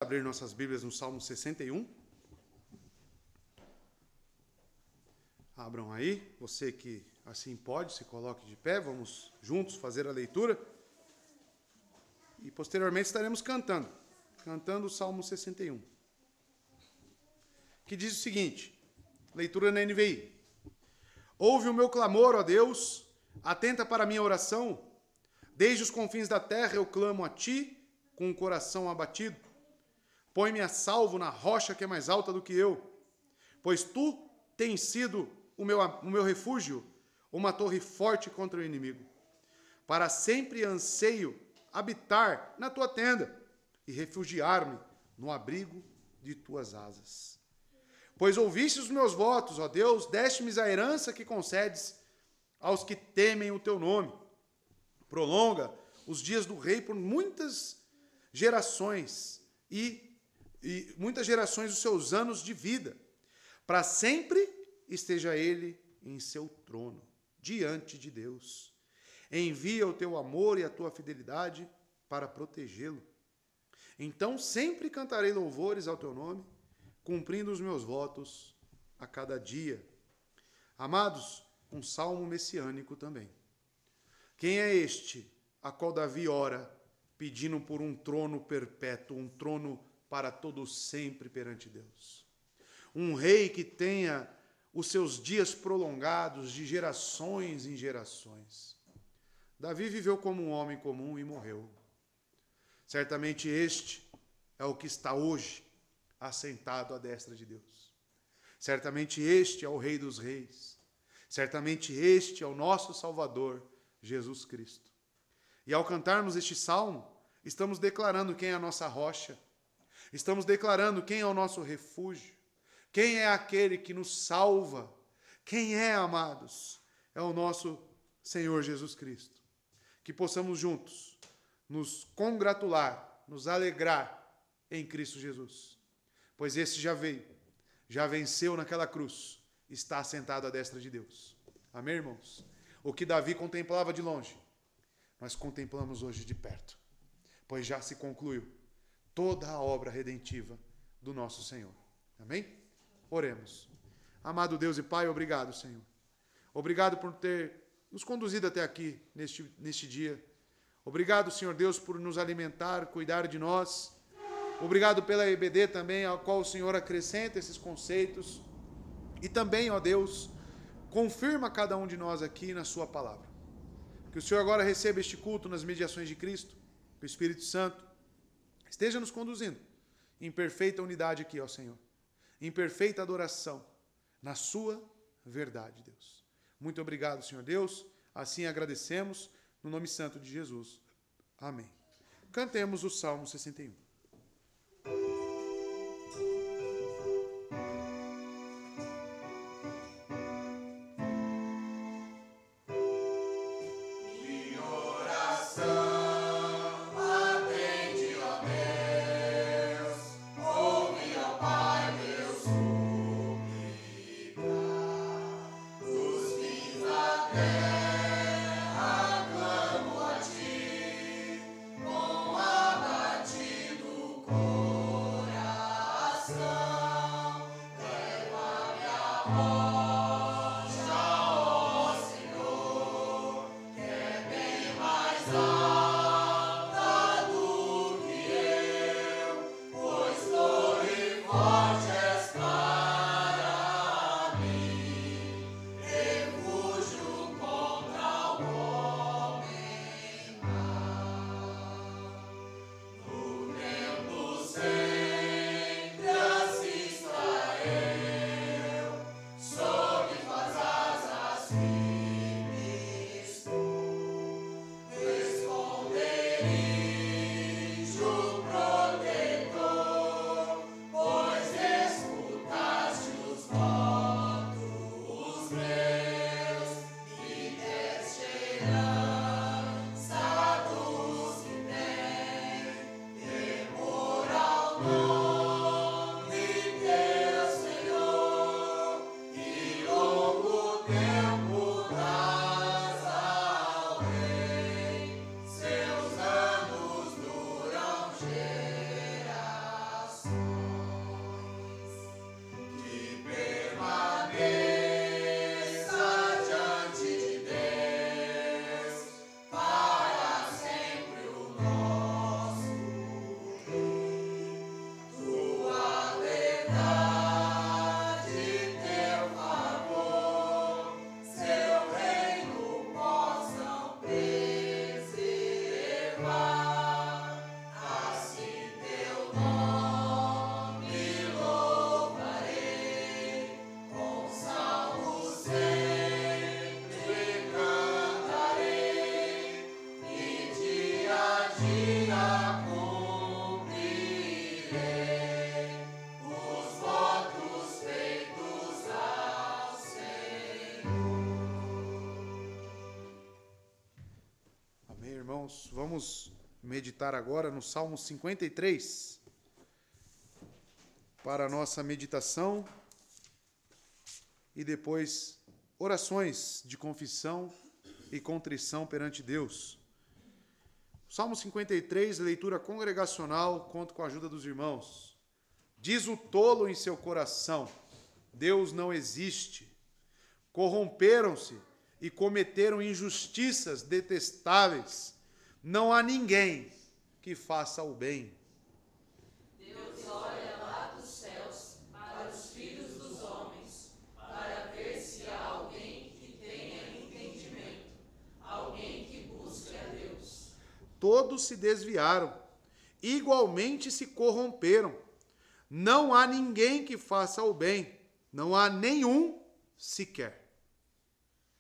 abrir nossas Bíblias no Salmo 61. Abram aí, você que assim pode, se coloque de pé, vamos juntos fazer a leitura. E posteriormente estaremos cantando o Salmo 61. Que diz o seguinte, leitura na NVI. Ouve o meu clamor, ó Deus, atenta para a minha oração. Desde os confins da terra eu clamo a ti, com o coração abatido. Põe-me a salvo na rocha que é mais alta do que eu, pois tu tens sido o meu refúgio, uma torre forte contra o inimigo. Para sempre anseio habitar na tua tenda e refugiar-me no abrigo de tuas asas. Pois ouviste os meus votos, ó Deus, deste-me a herança que concedes aos que temem o teu nome. Prolonga os dias do rei por muitas gerações e muitas gerações os seus anos de vida. Para sempre esteja ele em seu trono, diante de Deus. Envia o teu amor e a tua fidelidade para protegê-lo. Então sempre cantarei louvores ao teu nome, cumprindo os meus votos a cada dia. Amados, um salmo messiânico também. Quem é este a qual Davi ora, pedindo por um trono perpétuo, um trono para todo sempre perante Deus? Um rei que tenha os seus dias prolongados de gerações em gerações. Davi viveu como um homem comum e morreu. Certamente este é o que está hoje assentado à destra de Deus. Certamente este é o Rei dos Reis. Certamente este é o nosso Salvador, Jesus Cristo. E ao cantarmos este salmo, estamos declarando quem é a nossa rocha. Estamos declarando quem é o nosso refúgio. Quem é aquele que nos salva? Quem é, amados? É o nosso Senhor Jesus Cristo. Que possamos juntos nos congratular, nos alegrar em Cristo Jesus. Pois esse já veio, já venceu naquela cruz, está assentado à destra de Deus. Amém, irmãos? O que Davi contemplava de longe, nós contemplamos hoje de perto. Pois já se concluiu toda a obra redentiva do nosso Senhor. Amém? Oremos. Amado Deus e Pai, obrigado, Senhor. Obrigado por ter nos conduzido até aqui, neste dia. Obrigado, Senhor Deus, por nos alimentar, cuidar de nós. Obrigado pela EBD também, ao qual o Senhor acrescenta esses conceitos. E também, ó Deus, confirma cada um de nós aqui na sua palavra. Que o Senhor agora receba este culto nas mediações de Cristo, que o Espírito Santo esteja nos conduzindo em perfeita unidade aqui, ó Senhor. Em perfeita adoração, na sua verdade, Deus. Muito obrigado, Senhor Deus. Assim agradecemos, no nome santo de Jesus. Amém. Cantemos o Salmo 61. irmãos, vamos meditar agora no Salmo 53 para a nossa meditação e depois orações de confissão e contrição perante Deus. Salmo 53, leitura congregacional, conto com a ajuda dos irmãos. Diz o tolo em seu coração: Deus não existe. Corromperam-se e cometeram injustiças detestáveis. Não há ninguém que faça o bem. Deus olha lá dos céus para os filhos dos homens, para ver se há alguém que tenha entendimento, alguém que busque a Deus. Todos se desviaram, igualmente se corromperam. Não há ninguém que faça o bem, não há nenhum sequer.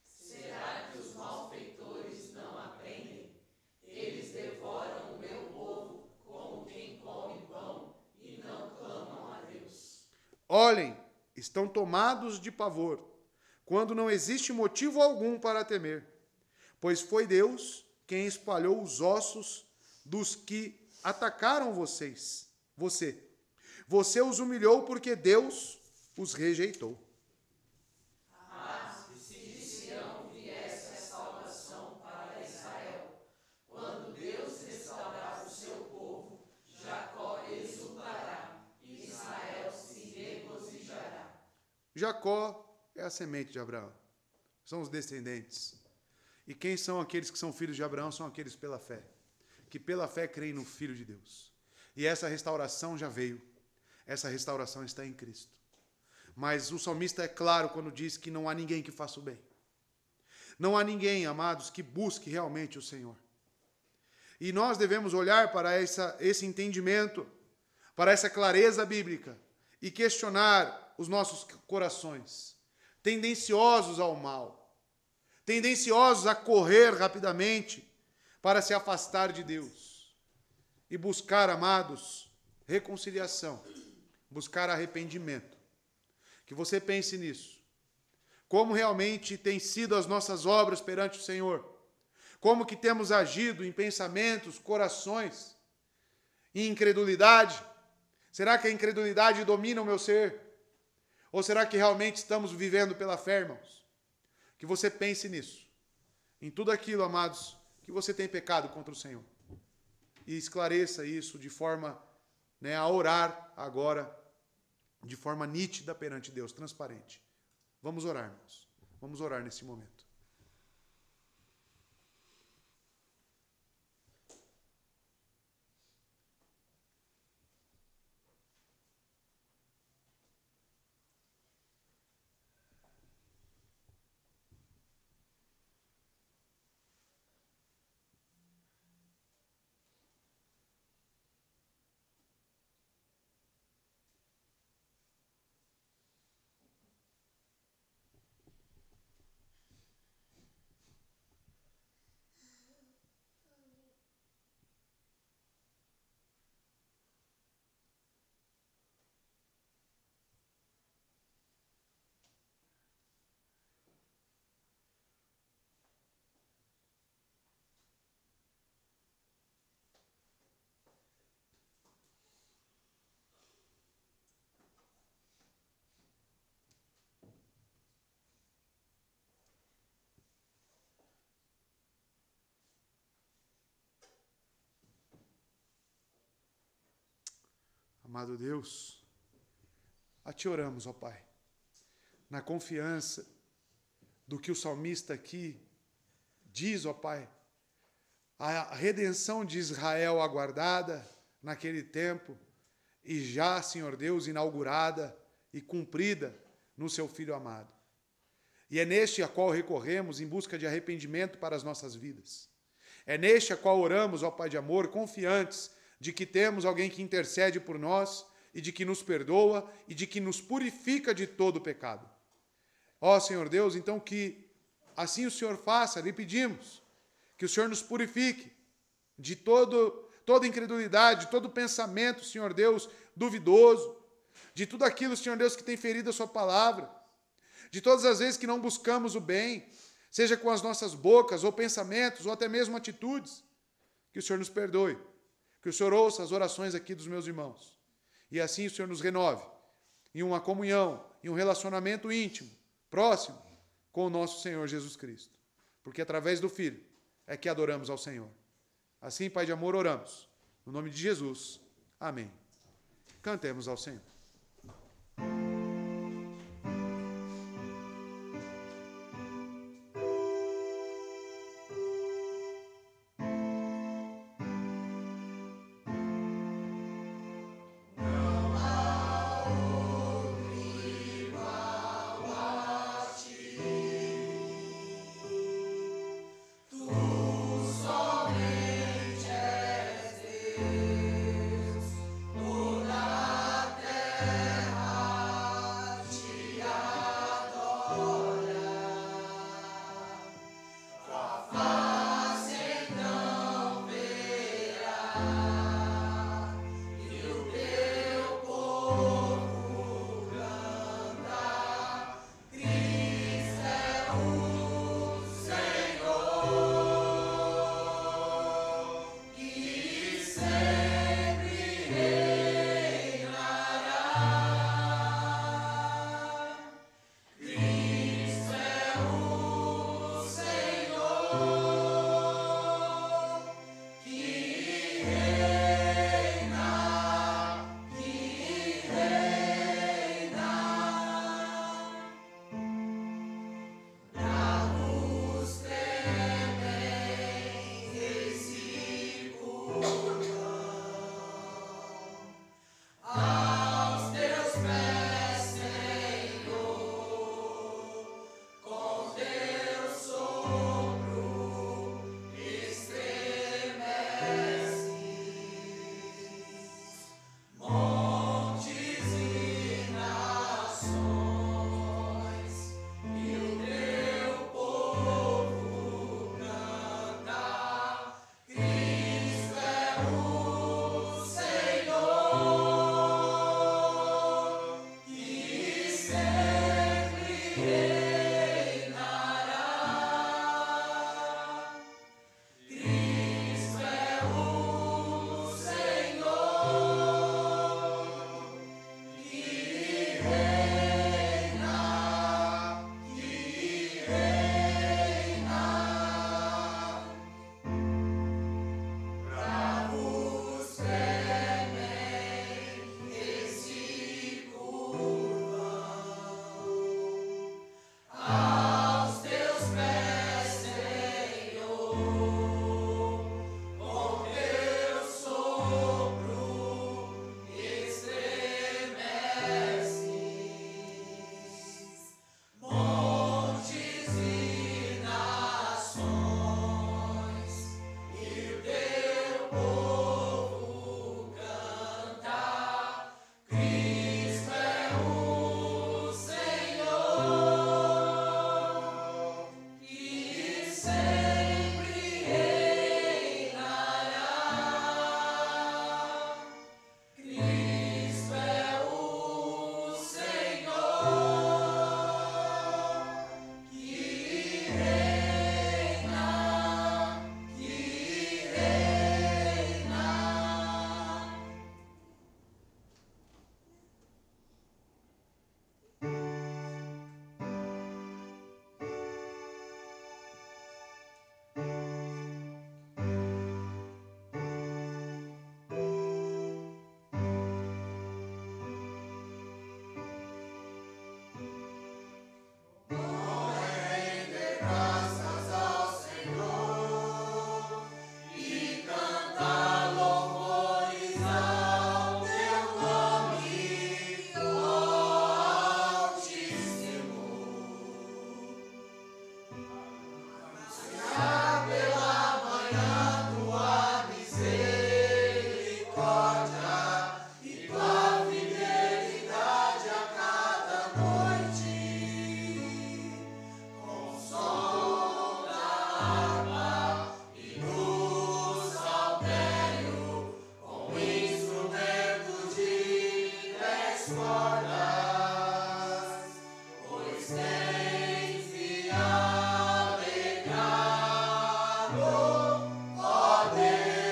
Será que os malfeitores não aprendem? Eles devoram o meu povo como quem come pão e não clamam a Deus. Olhem, estão tomados de pavor, quando não existe motivo algum para temer, pois foi Deus quem espalhou os ossos dos que atacaram você. Você os humilhou porque Deus os rejeitou. Mas se de Sião viesse a salvação para Israel, quando Deus restaurar o seu povo, Jacó exultará e Israel se regozijará. Jacó é a semente de Abraão, são os descendentes. E quem são aqueles que são filhos de Abraão? São aqueles pela fé, que pela fé creem no Filho de Deus. E essa restauração já veio, essa restauração está em Cristo. Mas o salmista é claro quando diz que não há ninguém que faça o bem. Não há ninguém, amados, que busque realmente o Senhor. E nós devemos olhar para esse entendimento, para essa clareza bíblica e questionar os nossos corações, tendenciosos ao mal, tendenciosos a correr rapidamente para se afastar de Deus e buscar, amados, reconciliação, buscar arrependimento. Que você pense nisso. Como realmente tem sido as nossas obras perante o Senhor? Como que temos agido em pensamentos, corações, em incredulidade? Será que a incredulidade domina o meu ser? Ou será que realmente estamos vivendo pela fé, irmãos? Que você pense nisso. Em tudo aquilo, amados, que você tem pecado contra o Senhor. E esclareça isso de forma, a orar agora, de forma nítida perante Deus, transparente. Vamos orar, irmãos. Vamos orar nesse momento. Amado Deus, a Ti oramos, ó Pai, na confiança do que o salmista aqui diz, ó Pai, a redenção de Israel aguardada naquele tempo e já, Senhor Deus, inaugurada e cumprida no Seu Filho amado. E é neste a qual recorremos em busca de arrependimento para as nossas vidas. É neste a qual oramos, ó Pai de amor, confiantes de que temos alguém que intercede por nós e de que nos perdoa e de que nos purifica de todo o pecado. Ó Senhor Deus, então que assim o Senhor faça, lhe pedimos, que o Senhor nos purifique de toda incredulidade, de todo pensamento, Senhor Deus, duvidoso, de tudo aquilo, Senhor Deus, que tem ferido a Sua palavra, de todas as vezes que não buscamos o bem, seja com as nossas bocas, ou pensamentos, ou até mesmo atitudes. Que o Senhor nos perdoe. Que o Senhor ouça as orações aqui dos meus irmãos. E assim o Senhor nos renove em uma comunhão, em um relacionamento íntimo, próximo, com o nosso Senhor Jesus Cristo. Porque através do Filho é que adoramos ao Senhor. Assim, Pai de amor, oramos. No nome de Jesus. Amém. Cantemos ao Senhor. Ó Deus.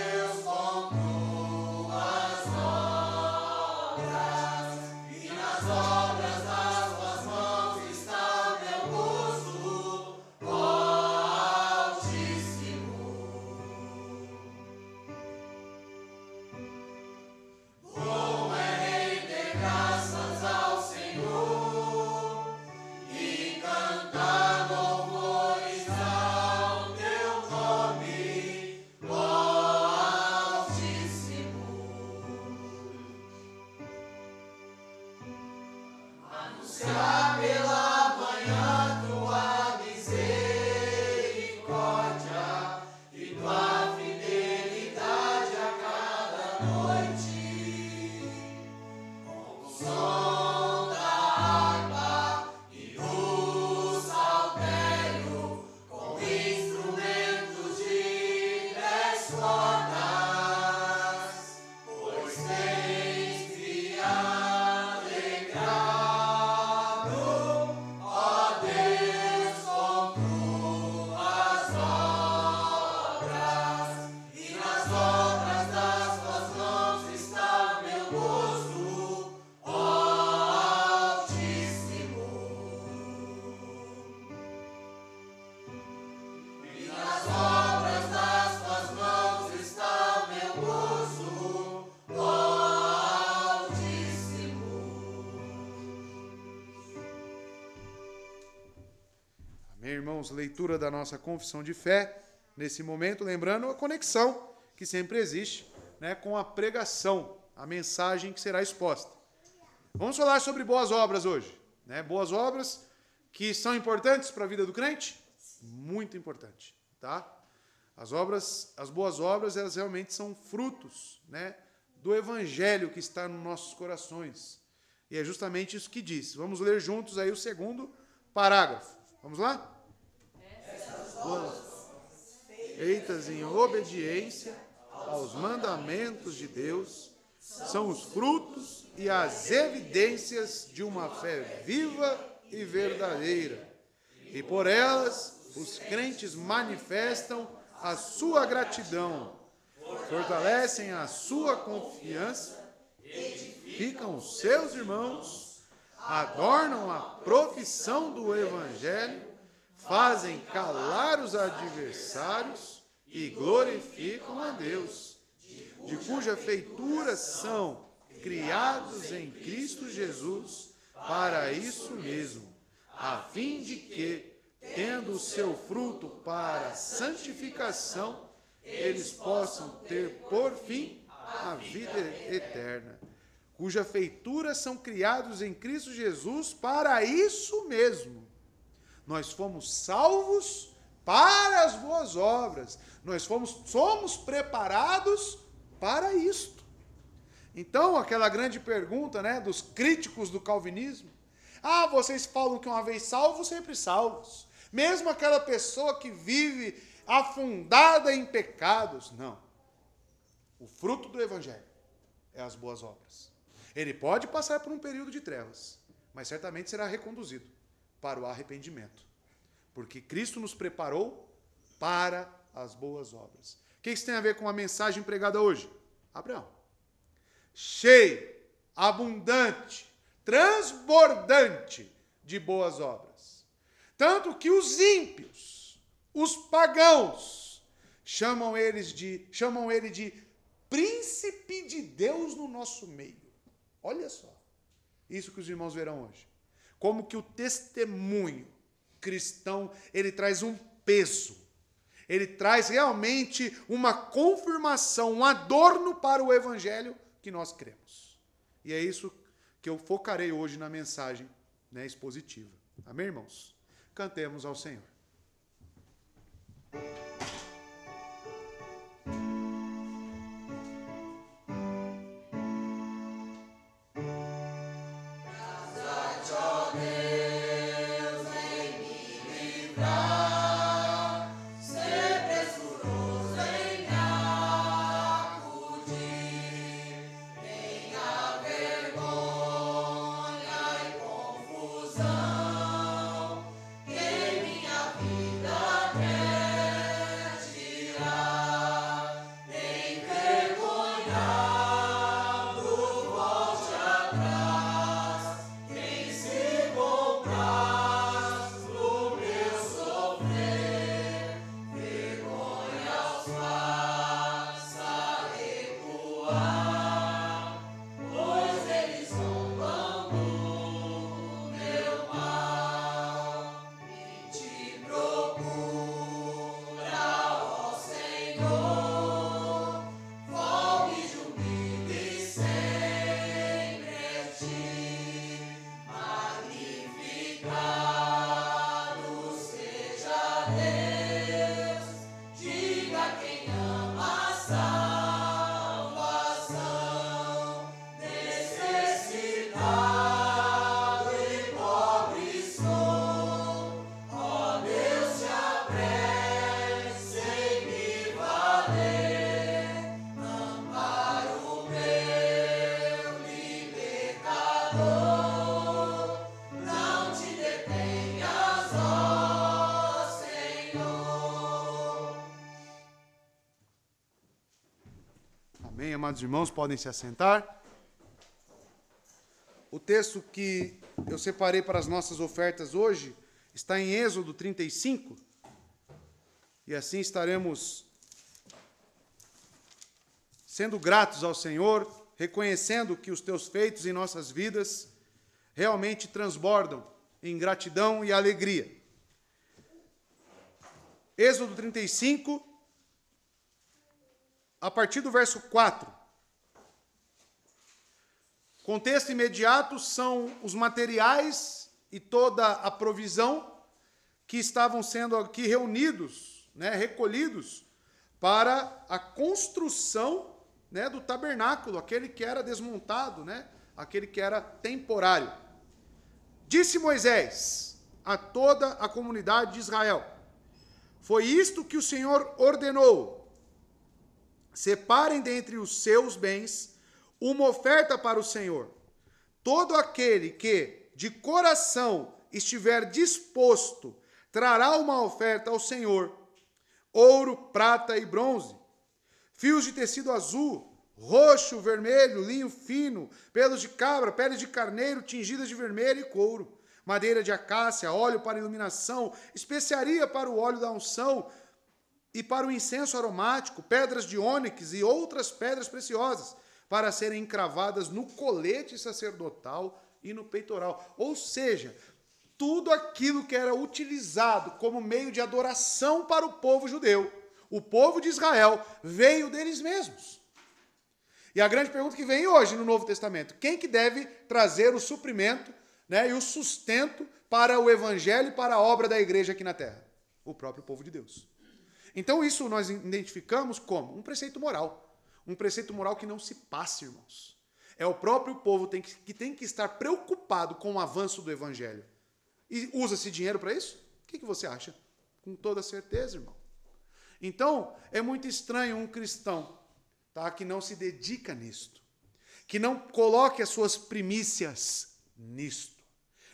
graças ao Senhor e cantar louvores ao teu nome, ó Altíssimo. Anunciar pela manhã tua misericórdia e tua fidelidade a cada noite. Com o som da harpa e o saltério, com instrumentos de 10 cordas, pois tens me alegrado, ó Deus, com tuas obras, e nas obras das tuas mãos está meu gozo, ó Altíssimo. E nas obras das tuas mãos está meu gozo, ó Altíssimo. Amém, irmãos? Leitura da nossa confissão de fé. Nesse momento, lembrando a conexão que sempre existe, né, com a pregação, a mensagem que será exposta. Vamos falar sobre boas obras hoje, né? Boas obras que são importantes para a vida do crente? Muito importante, tá? As boas obras, elas realmente são frutos, né, do evangelho que está nos nossos corações. E é justamente isso que diz. Vamos ler juntos aí o segundo parágrafo. Vamos lá? Boas feitas em obediência aos mandamentos de Deus são os frutos e as evidências de uma fé viva e verdadeira. E por elas os crentes manifestam a sua gratidão, fortalecem a sua confiança, edificam os seus irmãos, adornam a profissão do Evangelho, fazem calar os adversários e glorificam a Deus, de cuja feitura são criados em Cristo Jesus para isso mesmo, a fim de que, tendo o seu fruto para a santificação, eles possam ter por fim a vida eterna, cuja feitura são criados em Cristo Jesus para isso mesmo. Nós fomos salvos para as boas obras. Nós somos preparados para isto. Então, aquela grande pergunta, né, dos críticos do calvinismo: ah, vocês falam que uma vez salvos, sempre salvos. Mesmo aquela pessoa que vive afundada em pecados. Não. O fruto do evangelho é as boas obras. Ele pode passar por um período de trevas, mas certamente será reconduzido para o arrependimento, porque Cristo nos preparou para as boas obras. O que isso tem a ver com a mensagem pregada hoje? Abraão. Cheio, abundante, transbordante de boas obras. Tanto que os ímpios, os pagãos, chamam ele de príncipe de Deus no nosso meio. Olha só, isso que os irmãos verão hoje. Como que o testemunho cristão, ele traz um peso, ele traz realmente uma confirmação, um adorno para o evangelho que nós cremos. E é isso que eu focarei hoje na mensagem, né, expositiva. Amém, irmãos? Cantemos ao Senhor. Vergonha e confusão, que minha Quebrado e pobre sou, ó Deus, te apresse em me valer, amparo meu libertador, não te detenhas, ó Senhor. Amém, amados irmãos, podem se assentar. O texto que eu separei para as nossas ofertas hoje está em Êxodo 35. E assim estaremos sendo gratos ao Senhor, reconhecendo que os teus feitos em nossas vidas realmente transbordam em gratidão e alegria. Êxodo 35, a partir do verso 4. Contexto imediato são os materiais e toda a provisão que estavam sendo aqui reunidos, recolhidos para a construção, do tabernáculo, aquele que era desmontado, aquele que era temporário. Disse Moisés a toda a comunidade de Israel: foi isto que o Senhor ordenou: separem dentre os seus bens uma oferta para o Senhor. Todo aquele que de coração estiver disposto trará uma oferta ao Senhor: ouro, prata e bronze, fios de tecido azul, roxo, vermelho, linho fino, pelos de cabra, peles de carneiro tingidas de vermelho e couro, madeira de acácia, óleo para iluminação, especiaria para o óleo da unção e para o incenso aromático, pedras de ônix e outras pedras preciosas, para serem encravadas no colete sacerdotal e no peitoral. Ou seja, tudo aquilo que era utilizado como meio de adoração para o povo judeu, o povo de Israel, veio deles mesmos. E a grande pergunta que vem hoje no Novo Testamento: quem que deve trazer o suprimento, e o sustento para o evangelho e para a obra da igreja aqui na terra? O próprio povo de Deus. Então isso nós identificamos como um preceito moral. Um preceito moral que não se passa, irmãos. É o próprio povo que tem que estar preocupado com o avanço do evangelho. E usa-se dinheiro para isso? O que você acha? Com toda certeza, irmão. Então, é muito estranho um cristão, que não se dedica nisto, que não coloque as suas primícias nisto.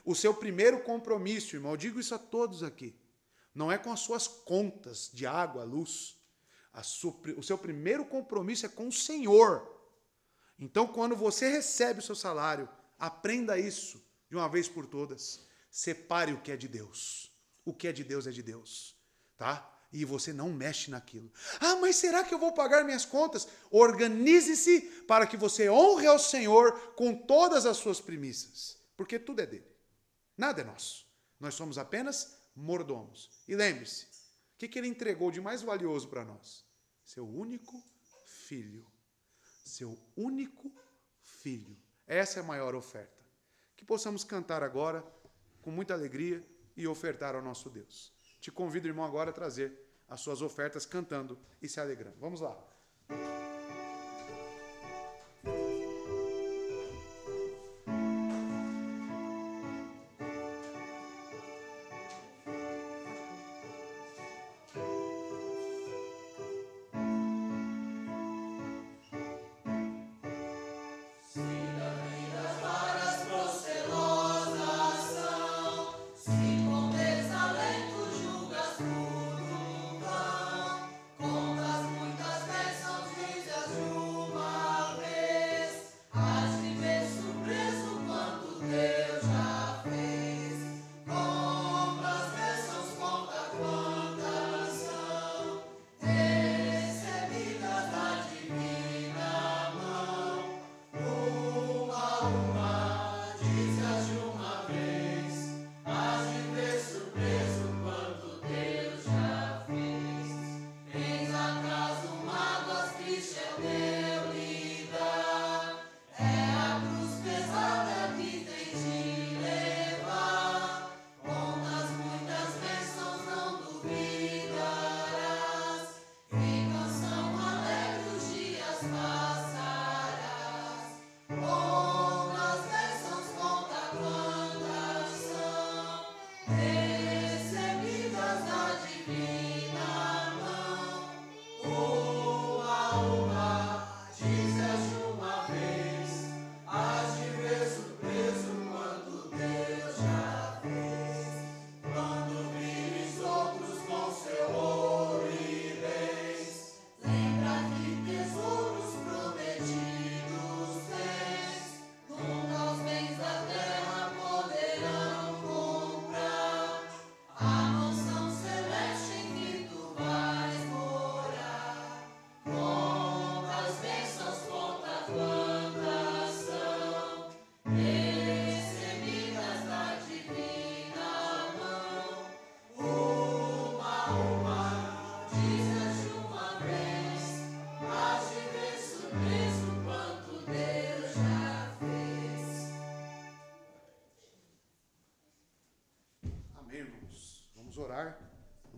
O seu primeiro compromisso, irmão, eu digo isso a todos aqui, não é com as suas contas de água, luz. O seu primeiro compromisso é com o Senhor. Então, quando você recebe o seu salário, aprenda isso de uma vez por todas. Separe o que é de Deus. O que é de Deus é de Deus. E você não mexe naquilo. Ah, mas será que eu vou pagar minhas contas? Organize-se para que você honre ao Senhor com todas as suas primícias. Porque tudo é dele. Nada é nosso. Nós somos apenas mordomos. E lembre-se, o que ele entregou de mais valioso para nós? Seu único filho. Seu único filho. Essa é a maior oferta. Que possamos cantar agora com muita alegria e ofertar ao nosso Deus. Te convido, irmão, agora a trazer as suas ofertas cantando e se alegrando. Vamos lá. Contas muitas bênçãos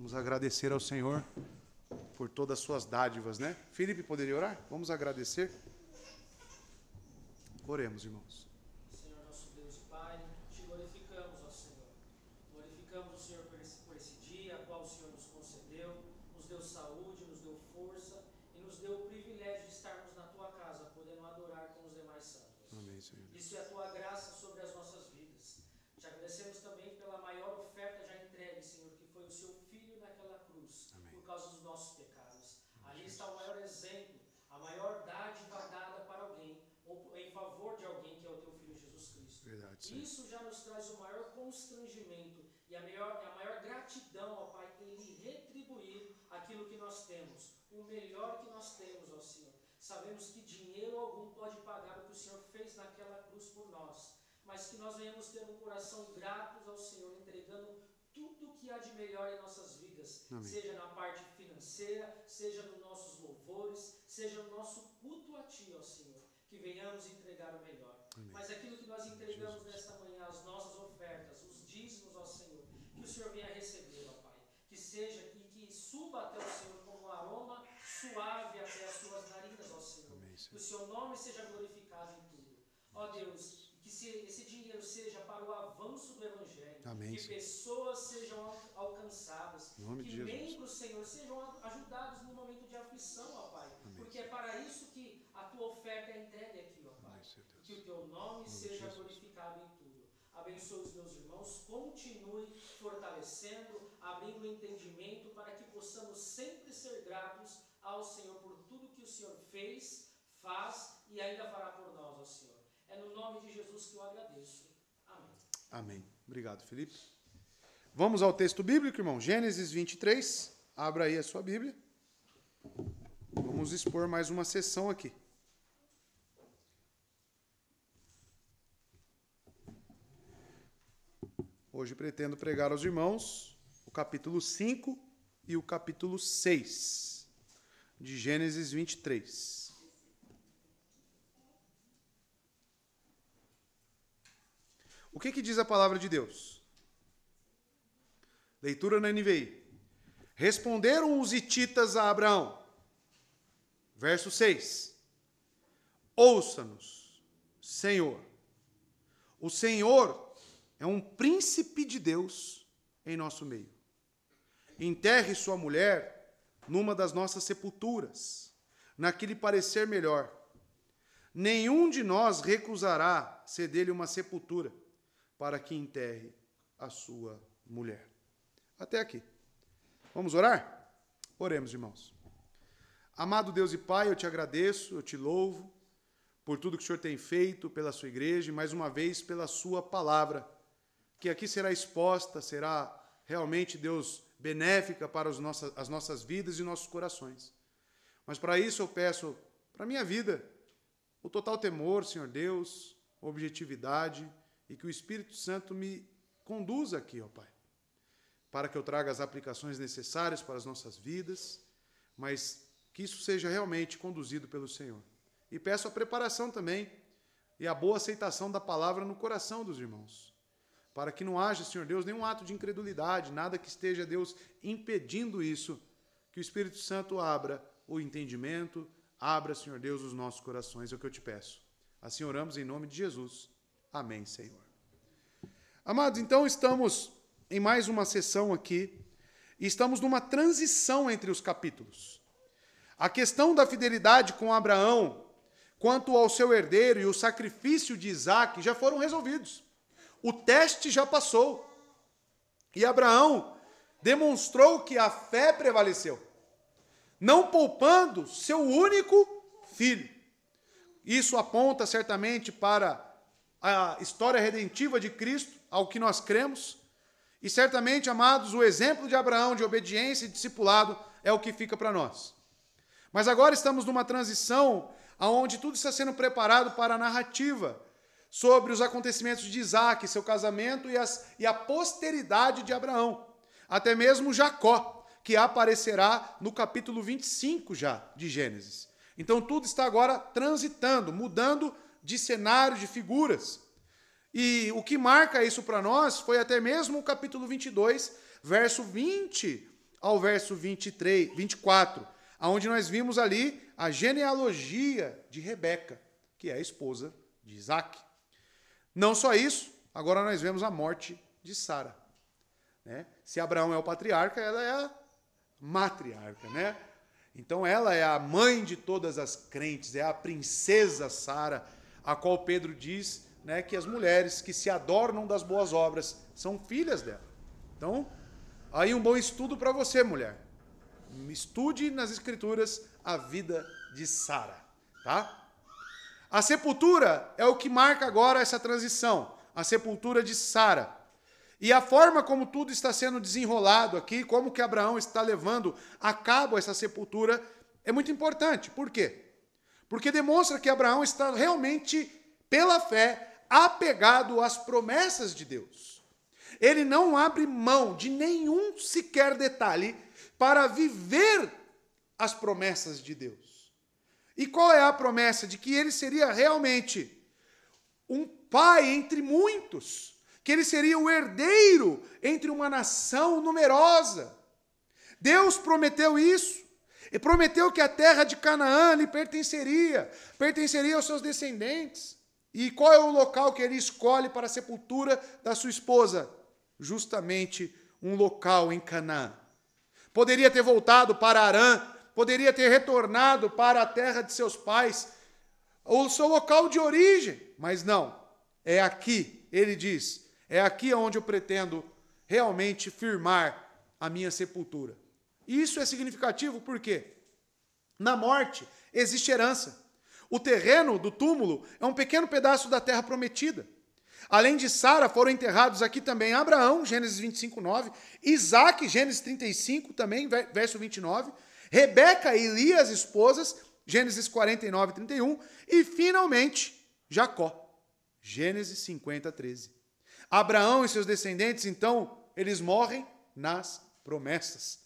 Vamos agradecer ao Senhor por todas as suas dádivas, né? Felipe, poderia orar? Vamos agradecer. Oremos, irmãos. Senhor, nosso Deus e Pai, te glorificamos, ó Senhor. Glorificamos o Senhor por esse dia, a qual o Senhor nos concedeu, nos deu saúde, nos deu força e nos deu o privilégio de estarmos na tua casa, podendo adorar com os demais santos. Amém, Senhor. Isso é a tua graça sobre as nossas vidas. Te agradecemos também pela maior oferta já entregue, Senhor, que foi o seu Filho naquela cruz, Amém. por causa dos nossos pecados. Ali está o maior exemplo, a maior dádiva dada para alguém, ou em favor de alguém, que é o teu Filho Jesus Cristo. Verdade, Senhor. Isso já nos traz o maior constrangimento e a maior gratidão ao Pai em lhe retribuir aquilo que nós temos, o melhor que nós temos, ó Senhor. Sabemos que dinheiro algum pode pagar o que o Senhor fez naquela cruz por nós, mas que nós venhamos ter um coração gratos ao Senhor, entregando tudo o que há de melhor em nossas vidas, Amém. seja na parte financeira, seja nos nossos louvores, seja no nosso culto a Ti, ó Senhor, que venhamos entregar o melhor. Amém. Mas aquilo que nós entregamos nesta manhã, as nossas ofertas, os dízimos, ó Senhor, que o Senhor venha receber, ó Pai, que seja e que suba até o Senhor como um aroma suave até as suas narinas, ó Senhor. Amém, Que o seu nome seja glorificado em tudo. Ó Deus, que esse dinheiro seja para o avanço do Evangelho. Amém, Que Senhor. pessoas sejam alcançadas. Em nome Que de Jesus. membros, Senhor, sejam ajudados no momento de aflição, ó Pai. Amém, Porque é para isso que a tua oferta é entregue aqui, ó Pai. Amém, Senhor Deus. Que o teu nome de seja Jesus. glorificado em tudo. Abençoe os meus irmãos, continue fortalecendo, abrindo o entendimento para que possamos sempre ser gratos ao Senhor por tudo que o Senhor fez, faz e ainda fará por nós, ó Senhor. É no nome de Jesus que eu agradeço. Amém. Amém. Obrigado, Felipe. Vamos ao texto bíblico, irmão. Gênesis 23. Abra aí a sua Bíblia. Vamos expor mais uma sessão aqui. Hoje pretendo pregar aos irmãos o capítulo 5 e o capítulo 6 de Gênesis 23. O que diz a palavra de Deus? Leitura na NVI. Responderam os hititas a Abraão. Verso 6. Ouça-nos, Senhor. O Senhor é um príncipe de Deus em nosso meio. Enterre sua mulher numa das nossas sepulturas, na que lhe parecer melhor. Nenhum de nós recusará ceder-lhe uma sepultura para que enterre a sua mulher. Até aqui. Vamos orar? Oremos, irmãos. Amado Deus e Pai, eu te agradeço, eu te louvo por tudo que o Senhor tem feito pela sua igreja e mais uma vez pela sua palavra, que aqui será exposta, será realmente, Deus, benéfica para as nossas vidas e nossos corações. Mas para isso eu peço, para a minha vida, o total temor, Senhor Deus, objetividade e que o Espírito Santo me conduza aqui, ó Pai, para que eu traga as aplicações necessárias para as nossas vidas, mas que isso seja realmente conduzido pelo Senhor. E peço a preparação também e a boa aceitação da palavra no coração dos irmãos, para que não haja, Senhor Deus, nenhum ato de incredulidade, nada que esteja, Deus, impedindo isso, que o Espírito Santo abra o entendimento, abra, Senhor Deus, os nossos corações, é o que eu te peço. Assim oramos em nome de Jesus. Amém, Senhor. Amados, então estamos em mais uma sessão aqui, e estamos numa transição entre os capítulos. A questão da fidelidade com Abraão, quanto ao seu herdeiro e o sacrifício de Isaque, já foram resolvidos. O teste já passou. E Abraão demonstrou que a fé prevaleceu, não poupando seu único filho. Isso aponta certamente para a história redentiva de Cristo, ao que nós cremos. E certamente, amados, o exemplo de Abraão de obediência e discipulado é o que fica para nós. Mas agora estamos numa transição onde tudo está sendo preparado para a narrativa sobre os acontecimentos de Isaque, seu casamento e a posteridade de Abraão. Até mesmo Jacó, que aparecerá no capítulo 25 já de Gênesis. Então tudo está agora transitando, mudando de cenário, de figuras. E o que marca isso para nós foi até mesmo o capítulo 22, verso 20 ao verso 24, onde nós vimos ali a genealogia de Rebeca, que é a esposa de Isaac. Não só isso, agora nós vemos a morte de Sara. Né? Se Abraão é o patriarca, ela é a matriarca, né? Então ela é a mãe de todas as crentes, é a princesa Sara, a qual Pedro diz, né, que as mulheres que se adornam das boas obras são filhas dela. Então, aí um bom estudo para você, mulher. Estude nas Escrituras a vida de Sara, tá? A sepultura é o que marca agora essa transição, a sepultura de Sara. E a forma como tudo está sendo desenrolado aqui, como que Abraão está levando a cabo essa sepultura, é muito importante. Por quê? Porque demonstra que Abraão está realmente, pela fé, apegado às promessas de Deus. Ele não abre mão de nenhum sequer detalhe para viver as promessas de Deus. E qual é a promessa? De que ele seria realmente um pai entre muitos, que ele seria o herdeiro entre uma nação numerosa. Deus prometeu isso, e prometeu que a terra de Canaã lhe pertenceria aos seus descendentes. E qual é o local que ele escolhe para a sepultura da sua esposa? Justamente um local em Canaã. Poderia ter voltado para Harã, poderia ter retornado para a terra de seus pais, o seu local de origem, mas não, é aqui, ele diz, é aqui onde eu pretendo realmente firmar a minha sepultura. E isso é significativo porque na morte existe herança. O terreno do túmulo é um pequeno pedaço da terra prometida. Além de Sara, foram enterrados aqui também Abraão, Gênesis 25, 9, Isaac, Gênesis 35, também, verso 29, Rebeca e Lia, as esposas, Gênesis 49, 31, e finalmente Jacó, Gênesis 50, 13. Abraão e seus descendentes, então, eles morrem nas promessas.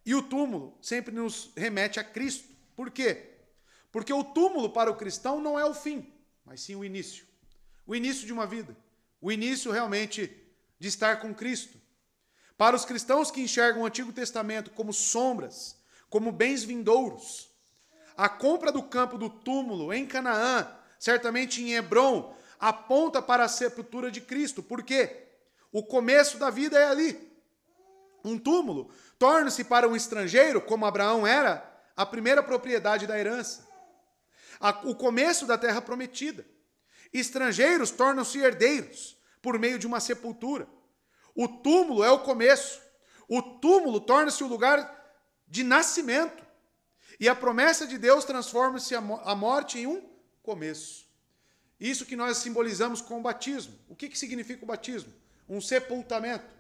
E o túmulo sempre nos remete a Cristo. Por quê? Porque o túmulo para o cristão não é o fim, mas sim o início. O início de uma vida. O início realmente de estar com Cristo. Para os cristãos que enxergam o Antigo Testamento como sombras, como bens vindouros, a compra do campo do túmulo em Canaã, certamente em Hebrom, aponta para a sepultura de Cristo. Por quê? O começo da vida é ali. Um túmulo torna-se para um estrangeiro, como Abraão era, a primeira propriedade da herança. O começo da terra prometida. Estrangeiros tornam-se herdeiros por meio de uma sepultura. O túmulo é o começo. O túmulo torna-se o lugar de nascimento. E a promessa de Deus transforma-se a morte em um começo. Isso que nós simbolizamos com o batismo. O que significa o batismo? Um sepultamento.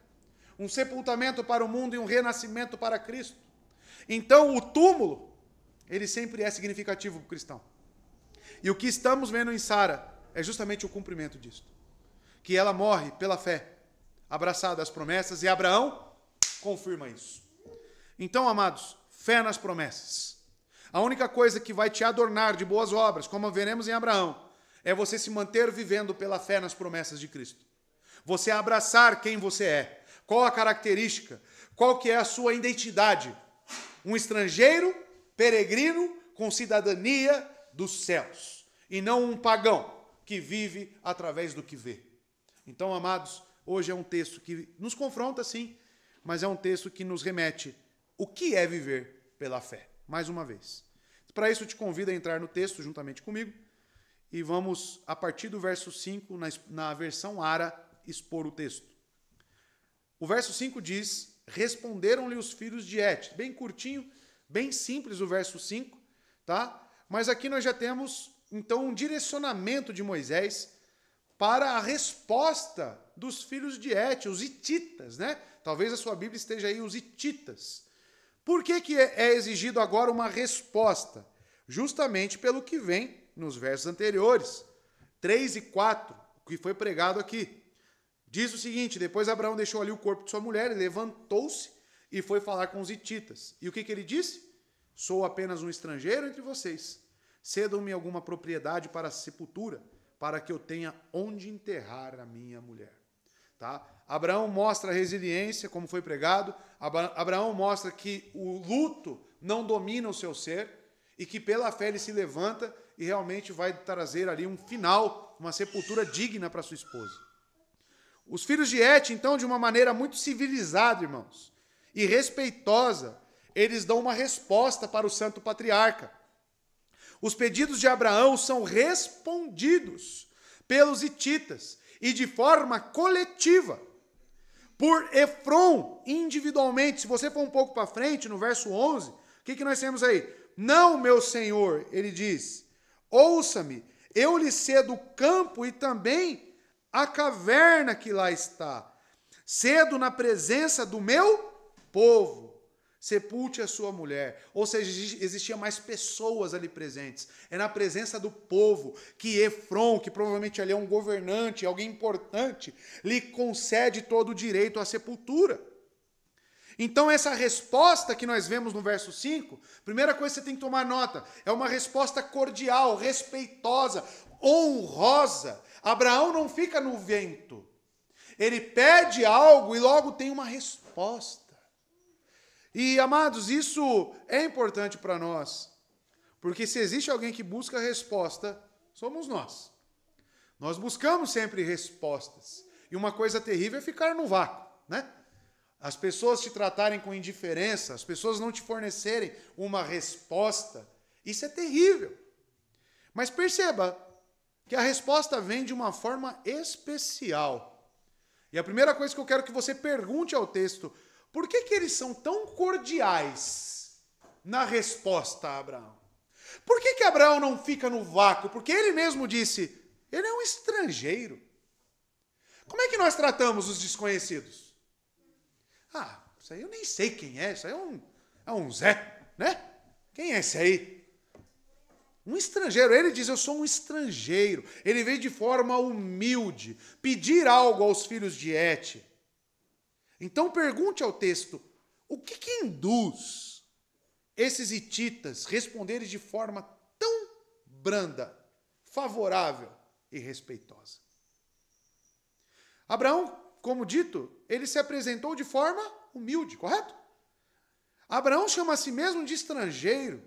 Um sepultamento para o mundo e um renascimento para Cristo. Então, o túmulo, ele sempre é significativo para o cristão. E o que estamos vendo em Sara é justamente o cumprimento disso. Que ela morre pela fé, abraçada às promessas, e Abraão confirma isso. Então, amados, fé nas promessas. A única coisa que vai te adornar de boas obras, como veremos em Abraão, é você se manter vivendo pela fé nas promessas de Cristo. Você abraçar quem você é. Qual a característica? Qual que é a sua identidade? Um estrangeiro, peregrino, com cidadania dos céus. E não um pagão que vive através do que vê. Então, amados, hoje é um texto que nos confronta, sim, mas é um texto que nos remete o que é viver pela fé. Mais uma vez. Para isso, eu te convido a entrar no texto juntamente comigo e vamos, a partir do verso 5, na versão Ara, expor o texto. O verso 5 diz: responderam-lhe os filhos de Et. Bem curtinho, bem simples o verso 5, tá? Mas aqui nós já temos, então, um direcionamento de Moisés para a resposta dos filhos de Et, os hititas, né? Talvez a sua Bíblia esteja aí, os hititas. Por que é exigido agora uma resposta? Justamente pelo que vem nos versos anteriores, 3 e 4, que foi pregado aqui. Diz o seguinte: depois Abraão deixou ali o corpo de sua mulher, e levantou-se e foi falar com os hititas. E o que ele disse? Sou apenas um estrangeiro entre vocês. Cedam-me alguma propriedade para a sepultura, para que eu tenha onde enterrar a minha mulher. Tá? Abraão mostra resiliência, como foi pregado. Abraão mostra que o luto não domina o seu ser e que pela fé ele se levanta e realmente vai trazer ali um final, uma sepultura digna para sua esposa. Os filhos de Et, então, de uma maneira muito civilizada, irmãos, e respeitosa, eles dão uma resposta para o santo patriarca. Os pedidos de Abraão são respondidos pelos hititas e de forma coletiva, por Efron individualmente. Se você for um pouco para frente, no verso 11, o que nós temos aí? Não, meu senhor, ele diz, ouça-me, eu lhe cedo o campo e também a caverna que lá está. Cedo na presença do meu povo. Sepulte a sua mulher. Ou seja, existia mais pessoas ali presentes. É na presença do povo que Efron, que provavelmente ali é um governante, alguém importante, lhe concede todo o direito à sepultura. Então essa resposta que nós vemos no verso 5, primeira coisa que você tem que tomar nota, é uma resposta cordial, respeitosa, honrosa. Abraão não fica no vento. Ele pede algo e logo tem uma resposta. E, amados, isso é importante para nós, porque se existe alguém que busca resposta, somos nós. Nós buscamos sempre respostas. E uma coisa terrível é ficar no vácuo, né? As pessoas te tratarem com indiferença, as pessoas não te fornecerem uma resposta, isso é terrível. Mas perceba que a resposta vem de uma forma especial. E a primeira coisa que eu quero que você pergunte ao texto: por que eles são tão cordiais na resposta a Abraão? Por que Abraão não fica no vácuo? Porque ele mesmo disse, ele é um estrangeiro. Como é que nós tratamos os desconhecidos? Ah, isso aí eu nem sei quem é, isso aí é um Zé, né? Quem é esse aí? Um estrangeiro. Ele diz, eu sou um estrangeiro. Ele veio de forma humilde, pedir algo aos filhos de Et. Então pergunte ao texto, o que induz esses hititas responderem de forma tão branda, favorável e respeitosa? Abraão, como dito, ele se apresentou de forma humilde, correto? Abraão chama a si mesmo de estrangeiro,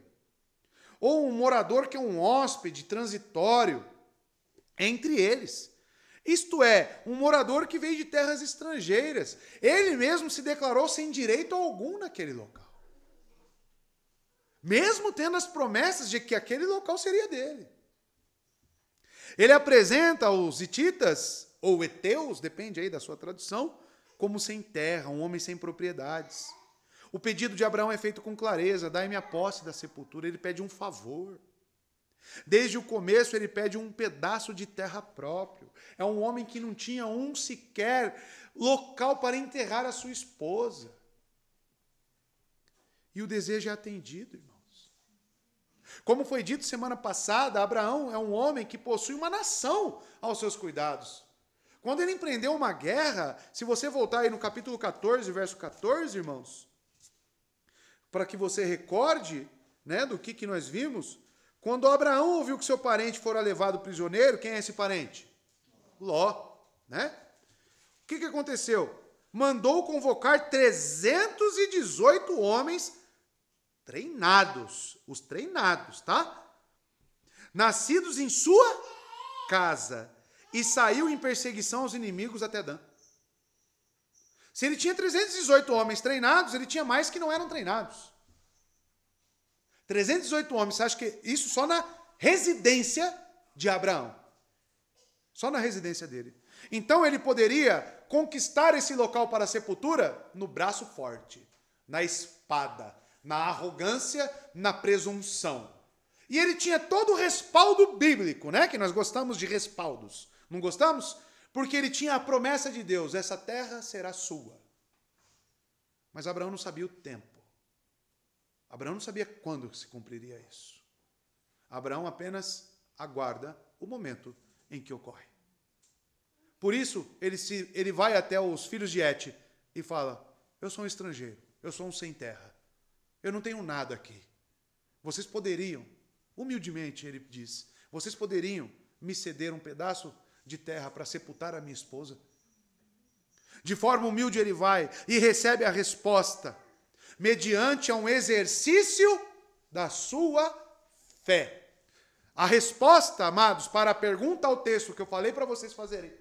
ou um morador que é um hóspede transitório entre eles. Isto é, um morador que veio de terras estrangeiras. Ele mesmo se declarou sem direito algum naquele local. Mesmo tendo as promessas de que aquele local seria dele. Ele apresenta os hititas, ou heteus, depende aí da sua tradução, como sem terra, um homem sem propriedades. O pedido de Abraão é feito com clareza, dai-me a posse da sepultura. Ele pede um favor. Desde o começo ele pede um pedaço de terra próprio. É um homem que não tinha um sequer local para enterrar a sua esposa. E o desejo é atendido, irmãos. Como foi dito semana passada, Abraão é um homem que possui uma nação aos seus cuidados. Quando ele empreendeu uma guerra, se você voltar aí no capítulo 14, verso 14, irmãos, para que você recorde, né, do que nós vimos. Quando Abraão ouviu que seu parente fora levado prisioneiro, quem é esse parente? Ló, né? O que aconteceu? Mandou convocar 318 homens treinados, os treinados, tá? Nascidos em sua casa, e saiu em perseguição aos inimigos até Dan. Se ele tinha 318 homens treinados, ele tinha mais que não eram treinados. 318 homens, você acha que isso só na residência de Abraão? Só na residência dele. Então ele poderia conquistar esse local para a sepultura no braço forte, na espada, na arrogância, na presunção. E ele tinha todo o respaldo bíblico, né? Que nós gostamos de respaldos. Não gostamos? Porque ele tinha a promessa de Deus, essa terra será sua. Mas Abraão não sabia o tempo. Abraão não sabia quando se cumpriria isso. Abraão apenas aguarda o momento em que ocorre. Por isso, ele vai até os filhos de Et e fala, eu sou um estrangeiro, eu sou um sem terra, eu não tenho nada aqui. Vocês poderiam, humildemente ele diz, vocês poderiam me ceder um pedaço de terra para sepultar a minha esposa? De forma humilde ele vai e recebe a resposta, mediante a um exercício da sua fé. A resposta, amados, para a pergunta ao texto que eu falei para vocês fazerem,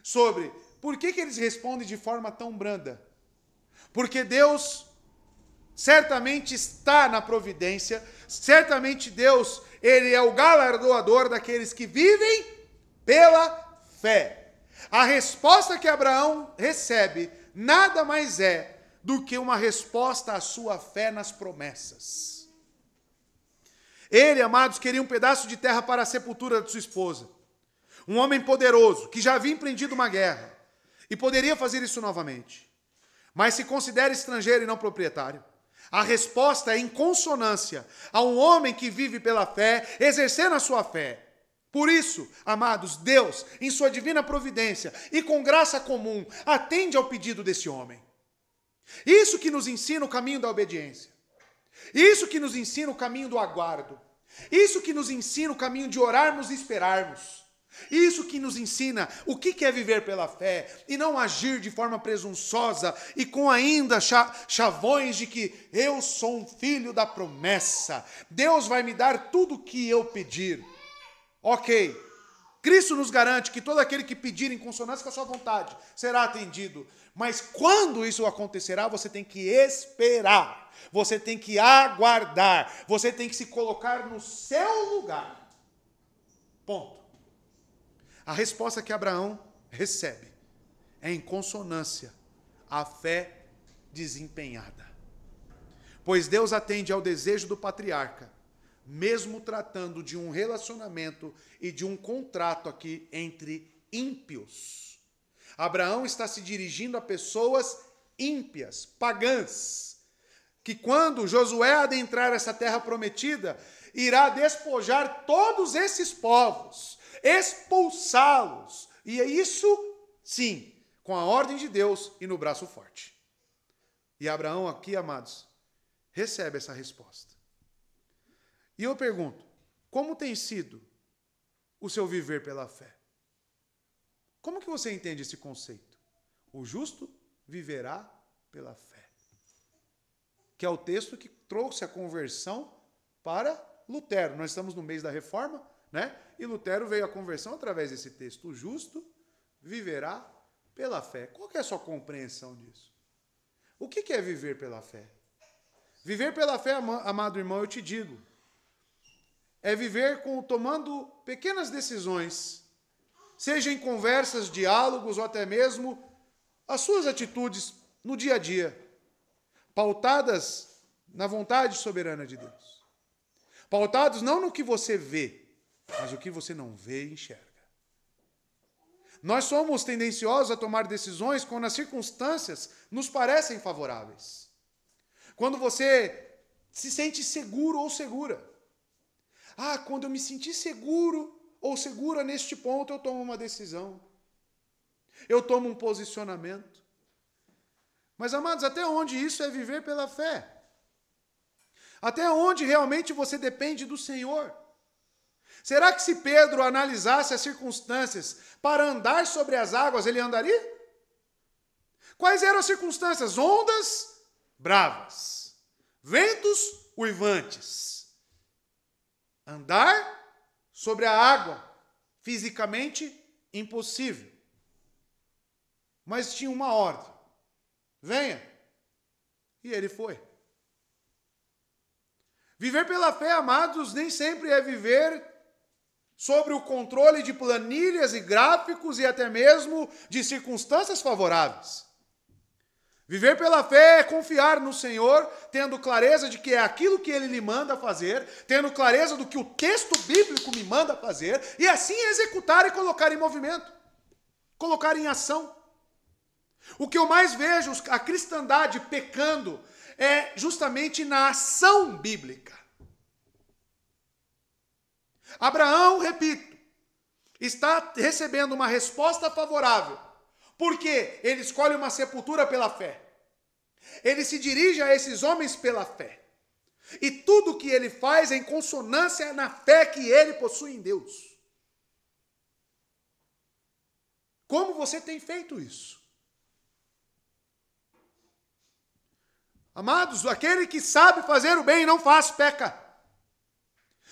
sobre por que eles respondem de forma tão branda. Porque Deus certamente está na providência, certamente Deus, ele é o galardoador daqueles que vivem pela fé. A resposta que Abraão recebe nada mais é do que uma resposta à sua fé nas promessas. Ele, amados, queria um pedaço de terra para a sepultura de sua esposa. Um homem poderoso, que já havia empreendido uma guerra, e poderia fazer isso novamente. Mas se considera estrangeiro e não proprietário. A resposta é em consonância a um homem que vive pela fé, exercendo a sua fé. Por isso, amados, Deus, em sua divina providência e com graça comum, atende ao pedido desse homem. Isso que nos ensina o caminho da obediência. Isso que nos ensina o caminho do aguardo. Isso que nos ensina o caminho de orarmos e esperarmos. Isso que nos ensina o que é viver pela fé e não agir de forma presunçosa e com ainda chavões de que eu sou um filho da promessa. Deus vai me dar tudo o que eu pedir. Ok, Cristo nos garante que todo aquele que pedir em consonância com a sua vontade será atendido. Mas quando isso acontecerá, você tem que esperar. Você tem que aguardar. Você tem que se colocar no seu lugar. Ponto. A resposta que Abraão recebe é em consonância à fé desempenhada. Pois Deus atende ao desejo do patriarca, mesmo tratando de um relacionamento e de um contrato aqui entre ímpios. Abraão está se dirigindo a pessoas ímpias, pagãs, que quando Josué adentrar essa terra prometida, irá despojar todos esses povos, expulsá-los. E é isso, sim, com a ordem de Deus e no braço forte. E Abraão aqui, amados, recebe essa resposta. E eu pergunto, como tem sido o seu viver pela fé? Como que você entende esse conceito? O justo viverá pela fé. Que é o texto que trouxe a conversão para Lutero. Nós estamos no mês da reforma, né? E Lutero veio à conversão através desse texto. O justo viverá pela fé. Qual que é a sua compreensão disso? O que é viver pela fé? Viver pela fé, amado irmão, eu te digo, é viver tomando pequenas decisões, seja em conversas, diálogos ou até mesmo as suas atitudes no dia a dia, pautadas na vontade soberana de Deus. Pautados não no que você vê, mas o que você não vê e enxerga. Nós somos tendenciosos a tomar decisões quando as circunstâncias nos parecem favoráveis. Quando você se sente seguro ou segura. Ah, quando eu me sentir seguro ou segura neste ponto, eu tomo uma decisão. Eu tomo um posicionamento. Mas, amados, até onde isso é viver pela fé? Até onde realmente você depende do Senhor? Será que se Pedro analisasse as circunstâncias para andar sobre as águas, ele andaria? Quais eram as circunstâncias? Ondas bravas, ventos uivantes. Andar sobre a água, fisicamente impossível. Mas tinha uma ordem. Venha. E ele foi. Viver pela fé, amados, nem sempre é viver sobre o controle de planilhas e gráficos e até mesmo de circunstâncias favoráveis. Viver pela fé é confiar no Senhor, tendo clareza de que é aquilo que Ele lhe manda fazer, tendo clareza do que o texto bíblico me manda fazer, e assim executar e colocar em movimento, colocar em ação. O que eu mais vejo a cristandade pecando é justamente na ação bíblica. Abraão, repito, está recebendo uma resposta favorável. Porque ele escolhe uma sepultura pela fé. Ele se dirige a esses homens pela fé. E tudo que ele faz é em consonância na fé que ele possui em Deus. Como você tem feito isso? Amados, aquele que sabe fazer o bem e não faz, peca.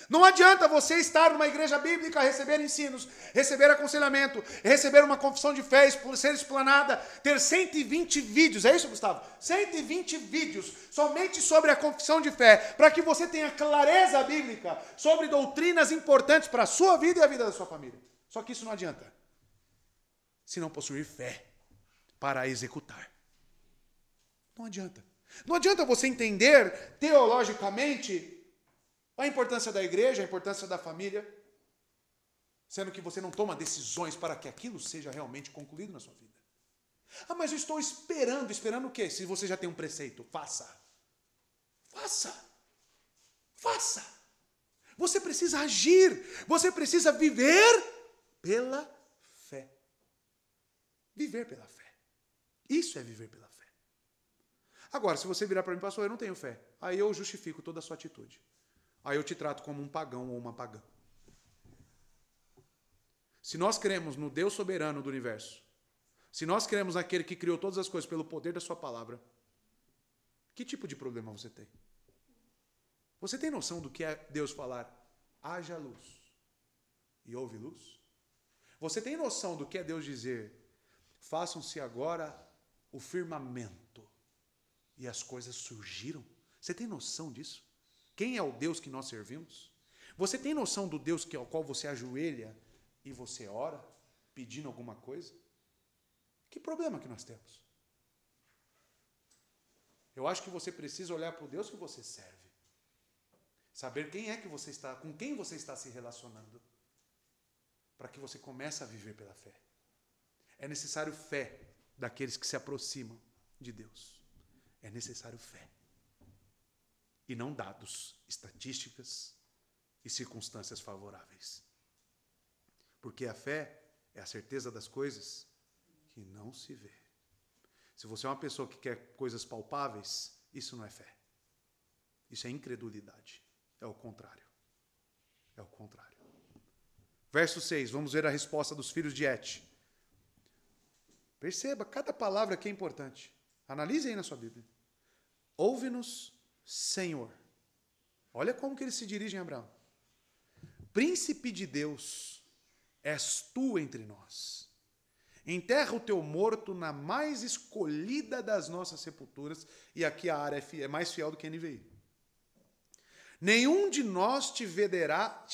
Não adianta você estar numa igreja bíblica, receber ensinos, receber aconselhamento, receber uma confissão de fé, ser explanada, ter 120 vídeos, é isso, Gustavo? 120 vídeos somente sobre a confissão de fé, para que você tenha clareza bíblica sobre doutrinas importantes para a sua vida e a vida da sua família. Só que isso não adianta, se não possuir fé para executar. Não adianta. Não adianta você entender teologicamente a importância da igreja, a importância da família, sendo que você não toma decisões para que aquilo seja realmente concluído na sua vida. Ah, mas eu estou esperando. Esperando o quê? Se você já tem um preceito, faça. Faça. Faça. Você precisa agir. Você precisa viver pela fé. Viver pela fé. Isso é viver pela fé. Agora, se você virar para mim, pastor, eu não tenho fé. Aí eu justifico toda a sua atitude. Aí eu te trato como um pagão ou uma pagã. Se nós cremos no Deus soberano do universo, se nós cremos naquele que criou todas as coisas pelo poder da sua palavra, que tipo de problema você tem? Você tem noção do que é Deus falar, haja luz, e houve luz? Você tem noção do que é Deus dizer, façam-se agora o firmamento, e as coisas surgiram? Você tem noção disso? Quem é o Deus que nós servimos? Você tem noção do Deus ao qual você ajoelha e você ora, pedindo alguma coisa? Que problema que nós temos? Eu acho que você precisa olhar para o Deus que você serve. Saber quem é que você está, com quem você está se relacionando. Para que você comece a viver pela fé. É necessário fé daqueles que se aproximam de Deus. É necessário fé. E não dados, estatísticas e circunstâncias favoráveis. Porque a fé é a certeza das coisas que não se vê. Se você é uma pessoa que quer coisas palpáveis, isso não é fé. Isso é incredulidade. É o contrário. É o contrário. Verso 6, vamos ver a resposta dos filhos de Et. Perceba, cada palavra aqui é importante. Analise aí na sua Bíblia. Ouve-nos, Senhor. Olha como que eles se dirigem a Abraão. Príncipe de Deus, és tu entre nós. Enterra o teu morto na mais escolhida das nossas sepulturas. E aqui a área é mais fiel do que a NVI. Nenhum de nós te vedará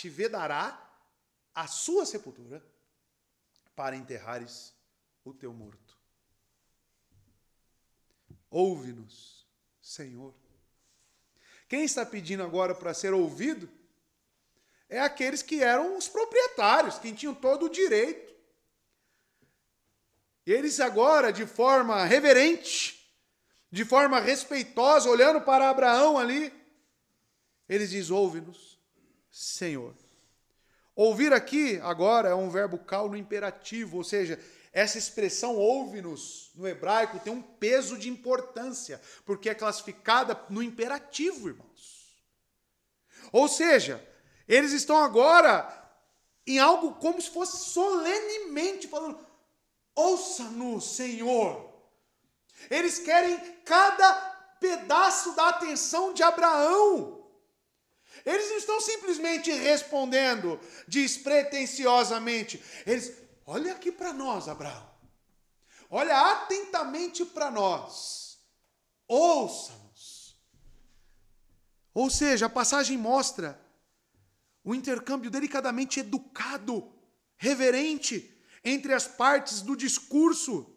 a sua sepultura para enterrares o teu morto. Ouve-nos, Senhor. Quem está pedindo agora para ser ouvido é aqueles que eram os proprietários, quem tinham todo o direito. E eles agora, de forma reverente, de forma respeitosa, olhando para Abraão ali, eles dizem, ouve-nos, Senhor. Ouvir aqui, agora, é um verbo cal no imperativo, ou seja, essa expressão ouve-nos, no hebraico, tem um peso de importância, porque é classificada no imperativo, irmãos. Ou seja, eles estão agora em algo como se fosse solenemente falando, ouça-nos, Senhor. Eles querem cada pedaço da atenção de Abraão. Eles não estão simplesmente respondendo despretensiosamente. Eles, olha aqui para nós, Abraão. Olha atentamente para nós. Ouça-nos. Ou seja, a passagem mostra o intercâmbio delicadamente educado, reverente, entre as partes do discurso.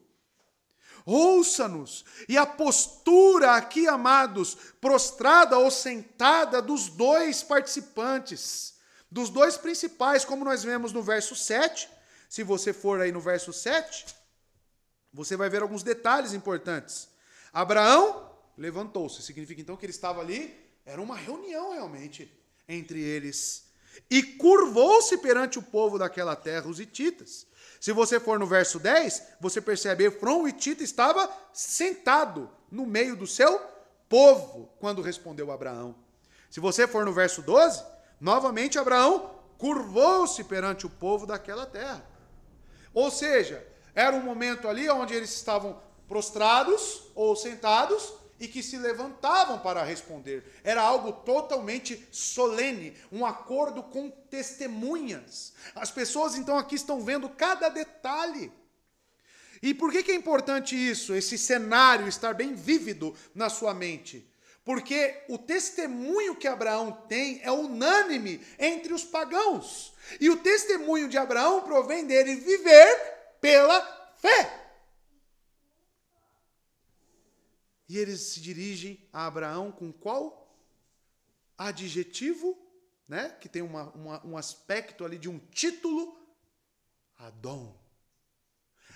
Ouça-nos. E a postura aqui, amados, prostrada ou sentada dos dois participantes, dos dois principais, como nós vemos no verso 7. Se você for aí no verso 7, você vai ver alguns detalhes importantes. Abraão levantou-se. Significa então que ele estava ali, era uma reunião realmente entre eles. E curvou-se perante o povo daquela terra, os hititas. Se você for no verso 10, você percebe que Efron, o hitita, estava sentado no meio do seu povo, quando respondeu Abraão. Se você for no verso 12, novamente Abraão curvou-se perante o povo daquela terra. Ou seja, era um momento ali onde eles estavam prostrados ou sentados, e que se levantavam para responder. Era algo totalmente solene, um acordo com testemunhas. As pessoas então aqui estão vendo cada detalhe. E por que é importante isso, esse cenário estar bem vívido na sua mente? Porque o testemunho que Abraão tem é unânime entre os pagãos. E o testemunho de Abraão provém dele viver pela fé. E eles se dirigem a Abraão com qual adjetivo, né? Que tem um aspecto ali de um título, Adon.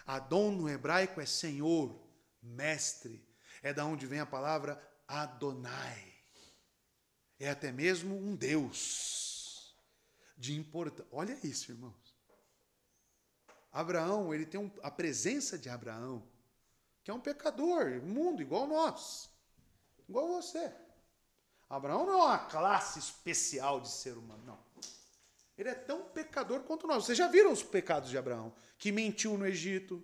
Adon no hebraico é Senhor, mestre. É da onde vem a palavra Adonai. É até mesmo um Deus de importância. Olha isso, irmãos. Abraão, ele tem a presença de Abraão, que é um pecador, imundo, igual nós, igual você. Abraão não é uma classe especial de ser humano, não. Ele é tão pecador quanto nós. Vocês já viram os pecados de Abraão? Que mentiu no Egito,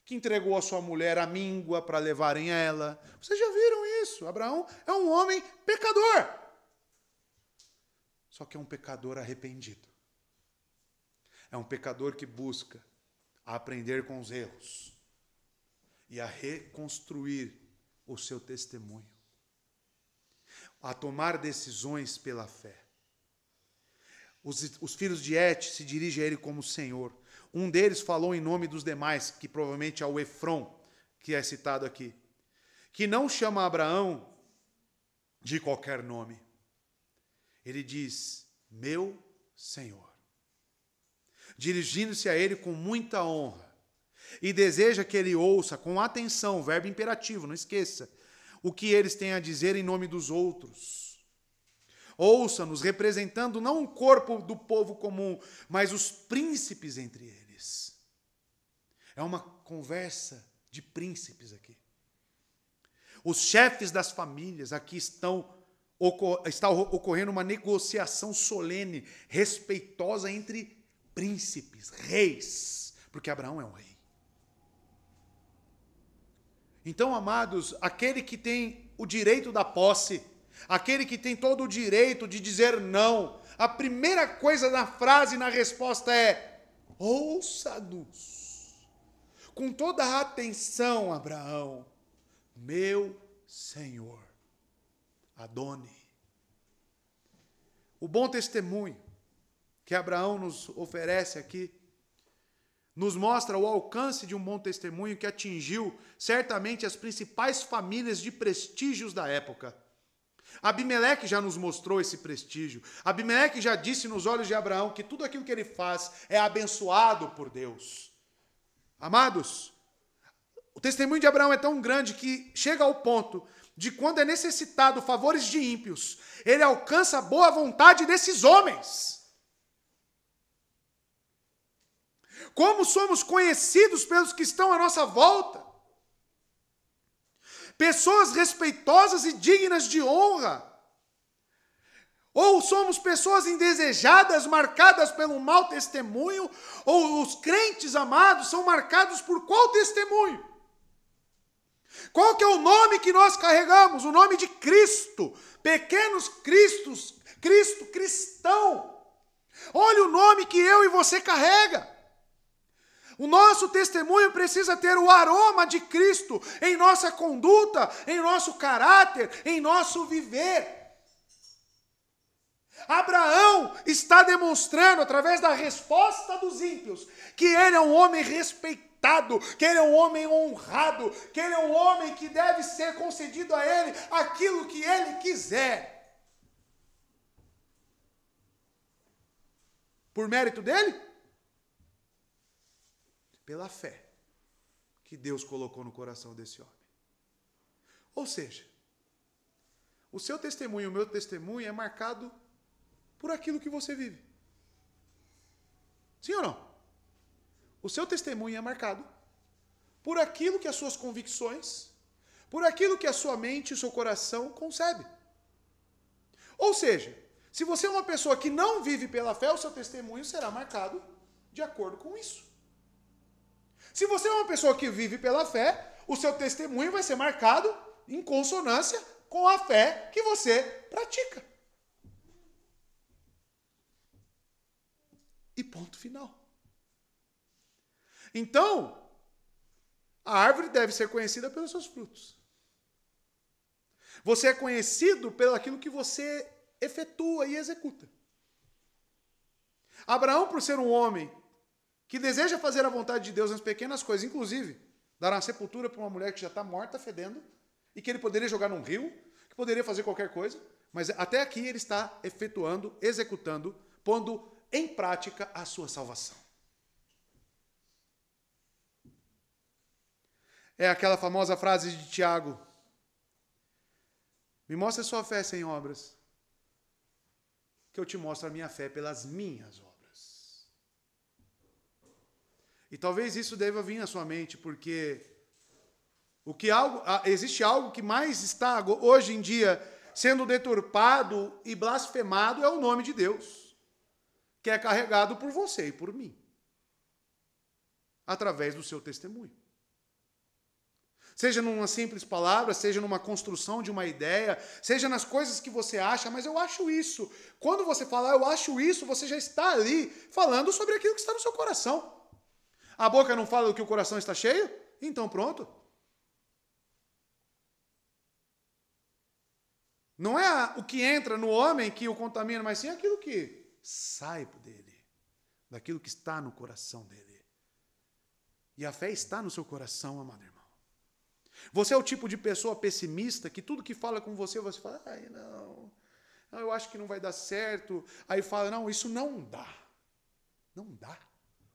que entregou a sua mulher à míngua para levarem ela. Vocês já viram isso? Abraão é um homem pecador. Só que é um pecador arrependido. É um pecador que busca aprender com os erros e a reconstruir o seu testemunho, a tomar decisões pela fé. Os filhos de Et se dirigem a ele como Senhor. Um deles falou em nome dos demais, que provavelmente é o Efron, que é citado aqui, que não chama Abraão de qualquer nome. Ele diz, meu Senhor, dirigindo-se a ele com muita honra, e deseja que ele ouça com atenção, verbo imperativo, não esqueça, o que eles têm a dizer em nome dos outros. Ouça-nos, representando não o corpo do povo comum, mas os príncipes entre eles. É uma conversa de príncipes aqui. Os chefes das famílias aqui está ocorrendo uma negociação solene, respeitosa entre príncipes, reis, porque Abraão é um rei. Então, amados, aquele que tem o direito da posse, aquele que tem todo o direito de dizer não, a primeira coisa na frase, na resposta é, ouça-nos. Com toda a atenção, Abraão, meu Senhor, Adoni. O bom testemunho que Abraão nos oferece aqui, nos mostra o alcance de um bom testemunho que atingiu certamente as principais famílias de prestígios da época. Abimeleque já nos mostrou esse prestígio. Abimeleque já disse nos olhos de Abraão que tudo aquilo que ele faz é abençoado por Deus. Amados, o testemunho de Abraão é tão grande que chega ao ponto de quando é necessitado favores de ímpios, ele alcança a boa vontade desses homens. Como somos conhecidos pelos que estão à nossa volta. Pessoas respeitosas e dignas de honra. Ou somos pessoas indesejadas, marcadas pelo mau testemunho, ou os crentes amados são marcados por qual testemunho? Qual que é o nome que nós carregamos? O nome de Cristo. Pequenos Cristos, Cristo cristão. Olha o nome que eu e você carrega. O nosso testemunho precisa ter o aroma de Cristo em nossa conduta, em nosso caráter, em nosso viver. Abraão está demonstrando, através da resposta dos ímpios, que ele é um homem respeitado, que ele é um homem honrado, que ele é um homem que deve ser concedido a ele aquilo que ele quiser. Por mérito dele? Pela fé que Deus colocou no coração desse homem. Ou seja, o seu testemunho e o meu testemunho é marcado por aquilo que você vive. Sim ou não? O seu testemunho é marcado por aquilo que as suas convicções, por aquilo que a sua mente e o seu coração concebem. Ou seja, se você é uma pessoa que não vive pela fé, o seu testemunho será marcado de acordo com isso. Se você é uma pessoa que vive pela fé, o seu testemunho vai ser marcado em consonância com a fé que você pratica. E ponto final. Então, a árvore deve ser conhecida pelos seus frutos. Você é conhecido pelo aquilo que você efetua e executa. Abraão, por ser um homem que deseja fazer a vontade de Deus nas pequenas coisas, inclusive dar uma sepultura para uma mulher que já está morta, fedendo, e que ele poderia jogar num rio, que poderia fazer qualquer coisa, mas até aqui ele está efetuando, executando, pondo em prática a sua salvação. É aquela famosa frase de Tiago: me mostre a sua fé sem obras, que eu te mostro a minha fé pelas minhas obras. E talvez isso deva vir à sua mente, porque existe algo que mais está hoje em dia sendo deturpado e blasfemado, é o nome de Deus, que é carregado por você e por mim, através do seu testemunho. Seja numa simples palavra, seja numa construção de uma ideia, seja nas coisas que você acha, mas eu acho isso. Quando você falar eu acho isso, você já está ali falando sobre aquilo que está no seu coração. A boca não fala do que o coração está cheio? Então pronto. Não é o que entra no homem que o contamina, mas sim aquilo que sai dele, daquilo que está no coração dele. E a fé está no seu coração, amado irmão. Você é o tipo de pessoa pessimista que tudo que fala com você fala, ai não, eu acho que não vai dar certo. Aí fala, não, isso não dá. Não dá.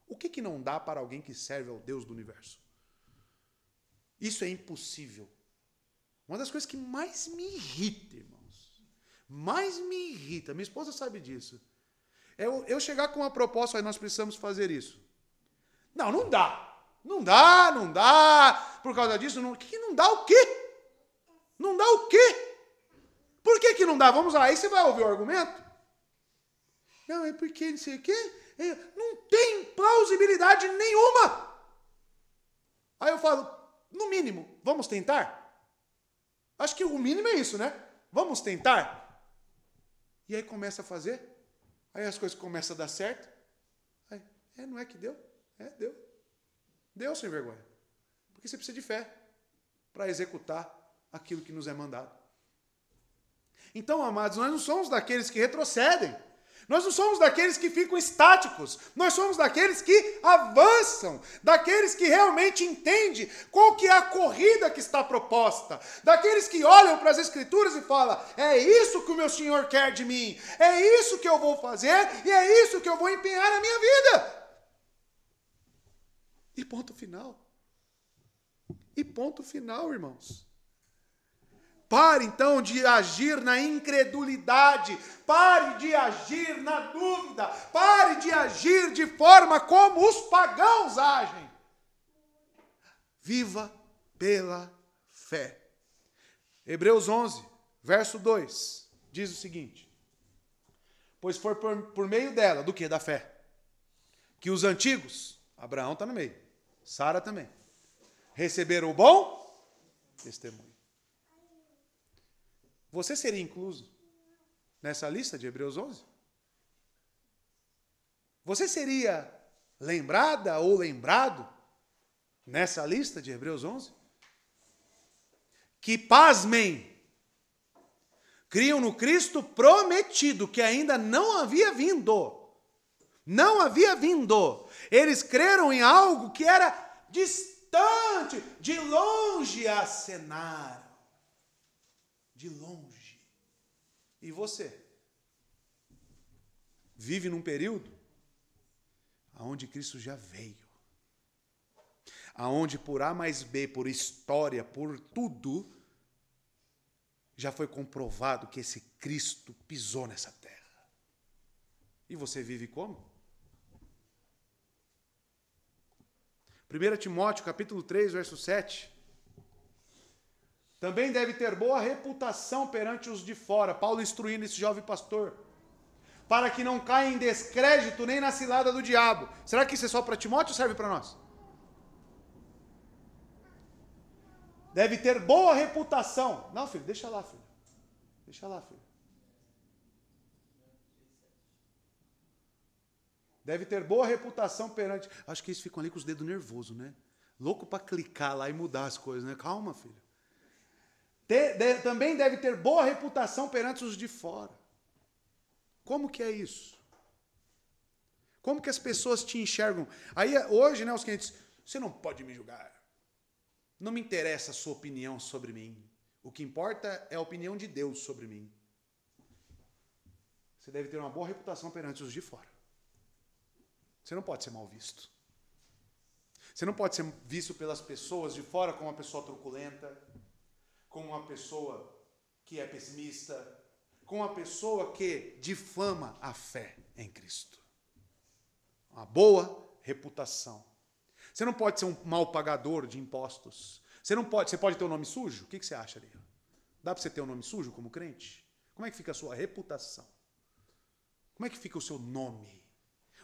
O que não dá para alguém que serve ao Deus do universo? Isso é impossível. Uma das coisas que mais me irrita, irmãos, mais me irrita, minha esposa sabe disso, é eu chegar com uma proposta, aí nós precisamos fazer isso. Não dá. Não dá, por causa disso, não dá o quê? Não dá o quê? Por que não dá? Vamos lá, aí você vai ouvir o argumento? Não, é porque não sei o quê, não tem plausibilidade nenhuma. Aí eu falo, no mínimo, vamos tentar? Acho que o mínimo é isso, né? Vamos tentar? E aí começa a fazer, aí as coisas começam a dar certo, aí, não é que deu? Deu. Deu, sem vergonha. Porque você precisa de fé para executar aquilo que nos é mandado. Então, amados, nós não somos daqueles que retrocedem. Nós não somos daqueles que ficam estáticos. Nós somos daqueles que avançam. Daqueles que realmente entendem qual que é a corrida que está proposta. Daqueles que olham para as Escrituras e falam, é isso que o meu Senhor quer de mim. É isso que eu vou fazer e é isso que eu vou empenhar na minha vida. E ponto final. E ponto final, irmãos. Pare, então, de agir na incredulidade. Pare de agir na dúvida. Pare de agir de forma como os pagãos agem. Viva pela fé. Hebreus 11, verso 2, diz o seguinte. Pois foi por meio dela, do que? Da fé, que os antigos, Abraão está no meio, Sara também, receberam o bom testemunho. Você seria incluso nessa lista de Hebreus 11? Você seria lembrada ou lembrado nessa lista de Hebreus 11? Que, pasmem, criam no Cristo prometido, que ainda não havia vindo. Não havia vindo. Eles creram em algo que era distante, de longe acenaram. De longe. E você? Vive num período onde Cristo já veio. Aonde por A mais B, por história, por tudo, já foi comprovado que esse Cristo pisou nessa terra. E você vive como? 1 Timóteo, capítulo 3, verso 7. Também deve ter boa reputação perante os de fora. Paulo instruindo esse jovem pastor. Para que não caia em descrédito nem na cilada do diabo. Será que isso é só para Timóteo ou serve para nós? Deve ter boa reputação. Não, filho, deixa lá, filho. Deixa lá, filho. Deve ter boa reputação perante... Acho que eles ficam ali com os dedos nervosos, né? Louco para clicar lá e mudar as coisas, né? Calma, filho. Também deve ter boa reputação perante os de fora. Como que é isso? Como que as pessoas te enxergam? Aí hoje, né, os clientes, você não pode me julgar. Não me interessa a sua opinião sobre mim. O que importa é a opinião de Deus sobre mim. Você deve ter uma boa reputação perante os de fora. Você não pode ser mal visto. Você não pode ser visto pelas pessoas de fora como uma pessoa truculenta, como uma pessoa que é pessimista, como uma pessoa que difama a fé em Cristo. Uma boa reputação. Você não pode ser um mal pagador de impostos. Você pode ter um nome sujo? O que você acha ali? Dá para você ter um nome sujo como crente? Como é que fica a sua reputação? Como é que fica o seu nome?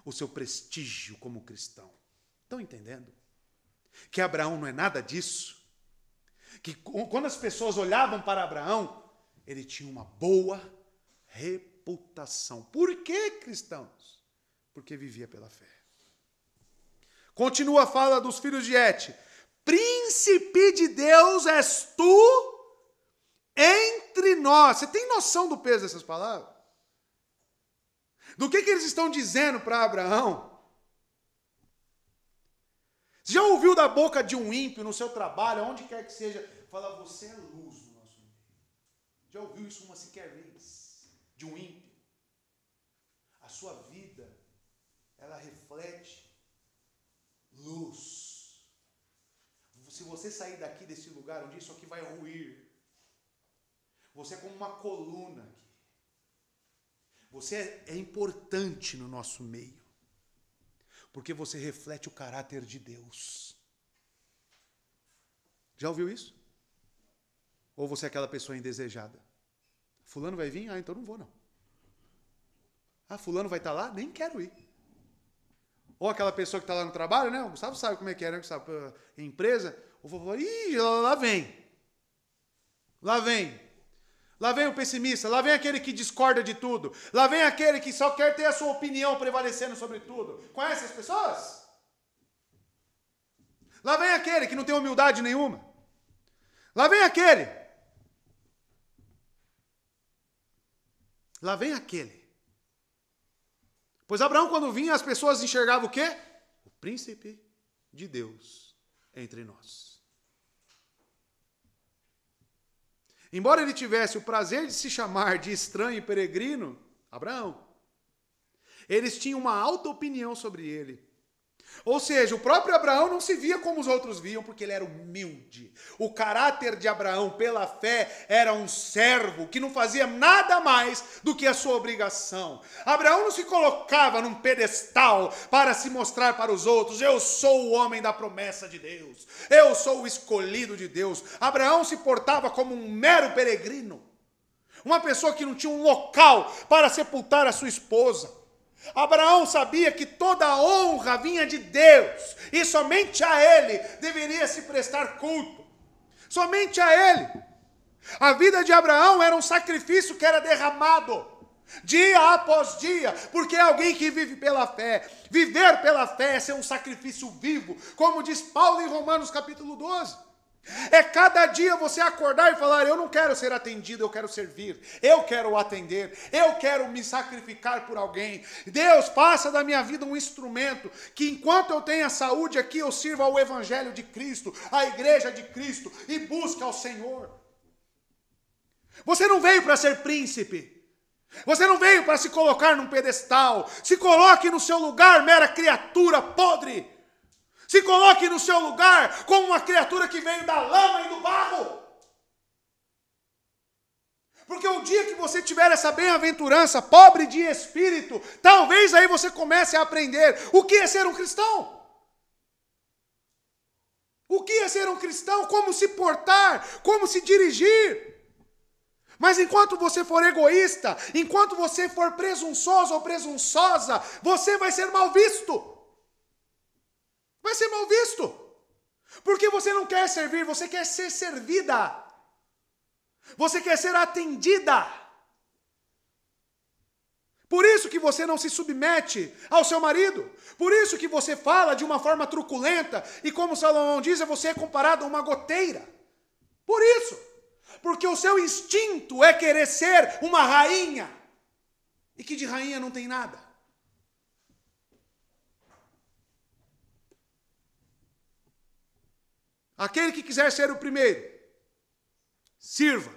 O seu prestígio como cristão? Estão entendendo? Que Abraão não é nada disso? Que quando as pessoas olhavam para Abraão, ele tinha uma boa reputação. Por que, cristãos? Porque vivia pela fé. Continua a fala dos filhos de Et. Príncipe de Deus és tu entre nós. Você tem noção do peso dessas palavras? Do que eles estão dizendo para Abraão? Você já ouviu da boca de um ímpio no seu trabalho, onde quer que seja, fala, você é luz no nosso meio. Já ouviu isso uma sequer vez? De um ímpio? A sua vida, ela reflete luz. Se você sair daqui desse lugar, um dia isso aqui vai ruir. Você é como uma coluna aqui. Você é importante no nosso meio. Porque você reflete o caráter de Deus. Já ouviu isso? Ou você é aquela pessoa indesejada? Fulano vai vir? Ah, então não vou não. Ah, fulano vai estar lá? Nem quero ir. Ou aquela pessoa que está lá no trabalho, né? O Gustavo sabe como é que é, né? Gustavo, em empresa, o vovô, ih, lá vem. Lá vem. Lá vem o pessimista, lá vem aquele que discorda de tudo, lá vem aquele que só quer ter a sua opinião prevalecendo sobre tudo. Conhece as pessoas? Lá vem aquele que não tem humildade nenhuma. Lá vem aquele. Lá vem aquele. Pois Abraão, quando vinha, as pessoas enxergavam o quê? O príncipe de Deus entre nós. Embora ele tivesse o prazer de se chamar de estranho e peregrino, Abraão, eles tinham uma alta opinião sobre ele. Ou seja, o próprio Abraão não se via como os outros viam, porque ele era humilde. O caráter de Abraão, pela fé, era um servo que não fazia nada mais do que a sua obrigação. Abraão não se colocava num pedestal para se mostrar para os outros, eu sou o homem da promessa de Deus, eu sou o escolhido de Deus. Abraão se portava como um mero peregrino, uma pessoa que não tinha um local para sepultar a sua esposa. Abraão sabia que toda a honra vinha de Deus e somente a Ele deveria se prestar culto. Somente a Ele. A vida de Abraão era um sacrifício que era derramado dia após dia, porque é alguém que vive pela fé. Viver pela fé é ser um sacrifício vivo, como diz Paulo em Romanos capítulo 12. É cada dia você acordar e falar, eu não quero ser atendido, eu quero servir, eu quero atender, eu quero me sacrificar por alguém. Deus, faça da minha vida um instrumento, que enquanto eu tenha saúde aqui, eu sirva ao Evangelho de Cristo, à Igreja de Cristo, e busque ao Senhor. Você não veio para ser príncipe, você não veio para se colocar num pedestal. Se coloque no seu lugar, mera criatura podre. Se coloque no seu lugar como uma criatura que veio da lama e do barro. Porque o dia que você tiver essa bem-aventurança, pobre de espírito, talvez aí você comece a aprender o que é ser um cristão. O que é ser um cristão, como se portar, como se dirigir. Mas enquanto você for egoísta, enquanto você for presunçoso ou presunçosa, você vai ser mal visto. Vai ser mal visto. Porque você não quer servir, você quer ser servida. Você quer ser atendida. Por isso que você não se submete ao seu marido. Por isso que você fala de uma forma truculenta. E como Salomão diz, você é comparado a uma goteira. Por isso. Porque o seu instinto é querer ser uma rainha. E que de rainha não tem nada. Aquele que quiser ser o primeiro, sirva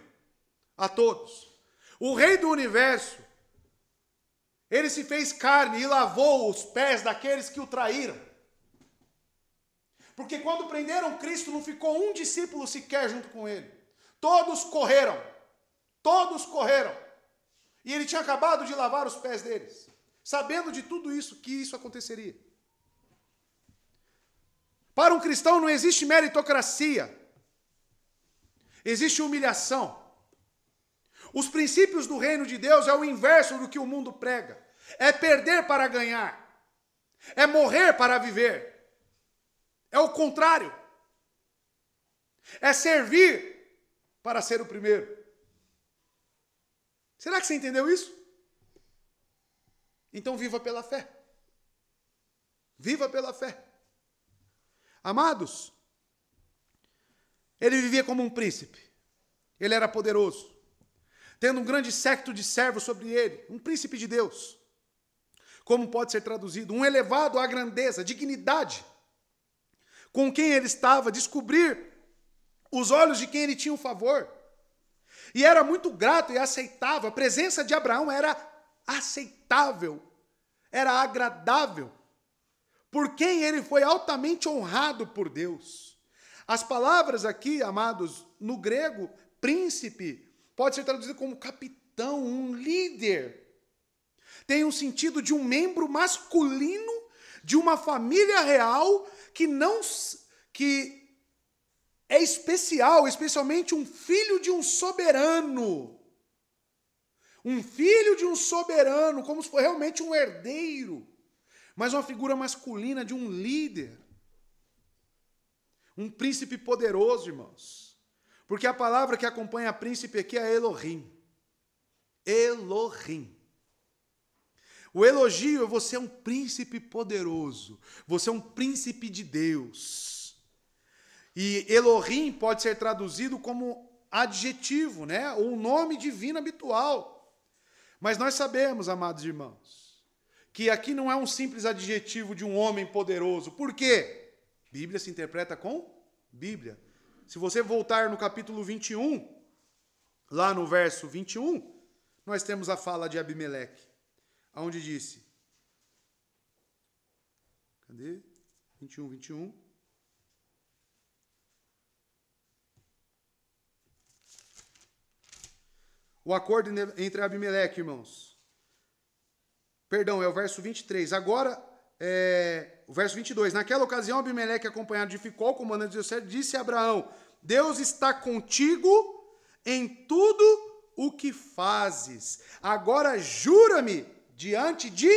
a todos. O rei do universo, ele se fez carne e lavou os pés daqueles que o traíram. Porque quando prenderam Cristo, não ficou um discípulo sequer junto com ele. Todos correram. Todos correram. E ele tinha acabado de lavar os pés deles, sabendo de tudo isso, que isso aconteceria. Para um cristão não existe meritocracia. Existe humilhação. Os princípios do reino de Deus é o inverso do que o mundo prega. É perder para ganhar. É morrer para viver. É o contrário. É servir para ser o primeiro. Será que você entendeu isso? Então viva pela fé. Viva pela fé. Amados, ele vivia como um príncipe. Ele era poderoso, tendo um grande séquito de servos sobre ele, um príncipe de Deus. Como pode ser traduzido? Um elevado à grandeza, dignidade, com quem ele estava, descobrir os olhos de quem ele tinha um favor. E era muito grato e aceitável. A presença de Abraão era aceitável, era agradável, por quem ele foi altamente honrado por Deus. As palavras aqui, amados, no grego, príncipe, pode ser traduzido como capitão, um líder. Tem um sentido de um membro masculino de uma família real que é especial, especialmente um filho de um soberano. Um filho de um soberano, como se fosse realmente um herdeiro. Mas uma figura masculina de um líder. Um príncipe poderoso, irmãos. Porque a palavra que acompanha príncipe aqui é Elohim. Elohim. O elogio é você é um príncipe poderoso. Você é um príncipe de Deus. E Elohim pode ser traduzido como adjetivo, né? Ou nome divino habitual. Mas nós sabemos, amados irmãos, que aqui não é um simples adjetivo de um homem poderoso. Por quê? Bíblia se interpreta com Bíblia. Se você voltar no capítulo 21, lá no verso 21, nós temos a fala de Abimeleque, onde disse, cadê? 21. O acordo entre Abimeleque, irmãos. Perdão, é o verso 23. Agora, o verso 22. Naquela ocasião, Abimeleque, acompanhado de Ficol, comandante de José, disse a Abraão, Deus está contigo em tudo o que fazes. Agora jura-me diante de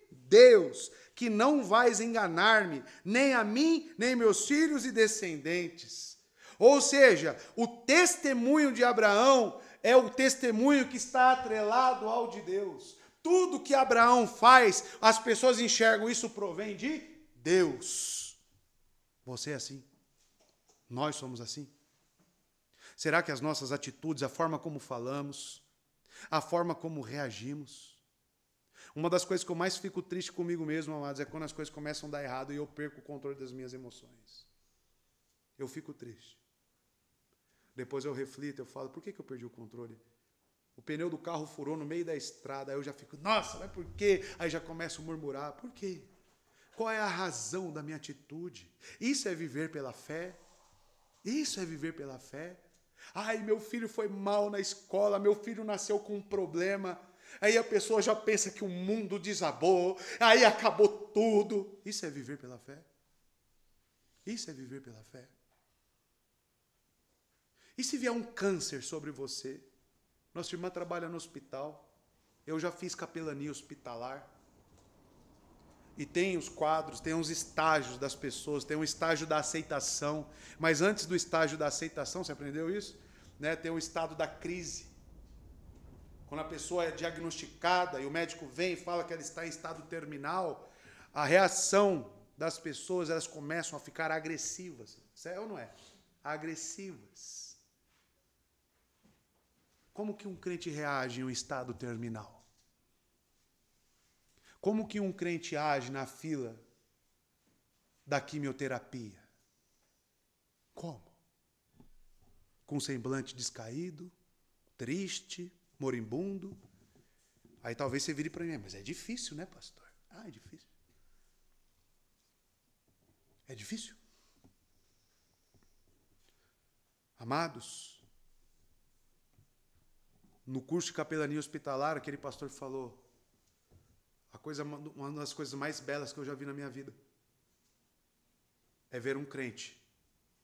Deus, que não vais enganar-me, nem a mim, nem meus filhos e descendentes. Ou seja, o testemunho de Abraão é o testemunho que está atrelado ao de Deus. Tudo que Abraão faz, as pessoas enxergam, isso provém de Deus. Você é assim. Nós somos assim. Será que as nossas atitudes, a forma como falamos, a forma como reagimos? Uma das coisas que eu mais fico triste comigo mesmo, amados, é quando as coisas começam a dar errado e eu perco o controle das minhas emoções. Eu fico triste. Depois eu reflito, eu falo, por que eu perdi o controle? O pneu do carro furou no meio da estrada, aí eu já fico, nossa, mas por quê? Aí já começo a murmurar, por quê? Qual é a razão da minha atitude? Isso é viver pela fé? Isso é viver pela fé? Ai, meu filho foi mal na escola, meu filho nasceu com um problema. Aí a pessoa já pensa que o mundo desabou, aí acabou tudo. Isso é viver pela fé? Isso é viver pela fé? E se vier um câncer sobre você? Nossa irmã trabalha no hospital. Eu já fiz capelania hospitalar. E tem os quadros, tem os estágios das pessoas, tem um estágio da aceitação. Mas antes do estágio da aceitação, você aprendeu isso? Né? Tem o estado da crise. Quando a pessoa é diagnosticada e o médico vem e fala que ela está em estado terminal, a reação das pessoas, elas começam a ficar agressivas. Isso é ou não é? Agressivas. Como que um crente reage em um estado terminal? Como que um crente age na fila da quimioterapia? Como? Com um semblante descaído, triste, moribundo. Aí talvez você vire para mim, mas é difícil, né, pastor? Ah, é difícil. É difícil. Amados, no curso de capelania hospitalar, aquele pastor falou, uma das coisas mais belas que eu já vi na minha vida é ver um crente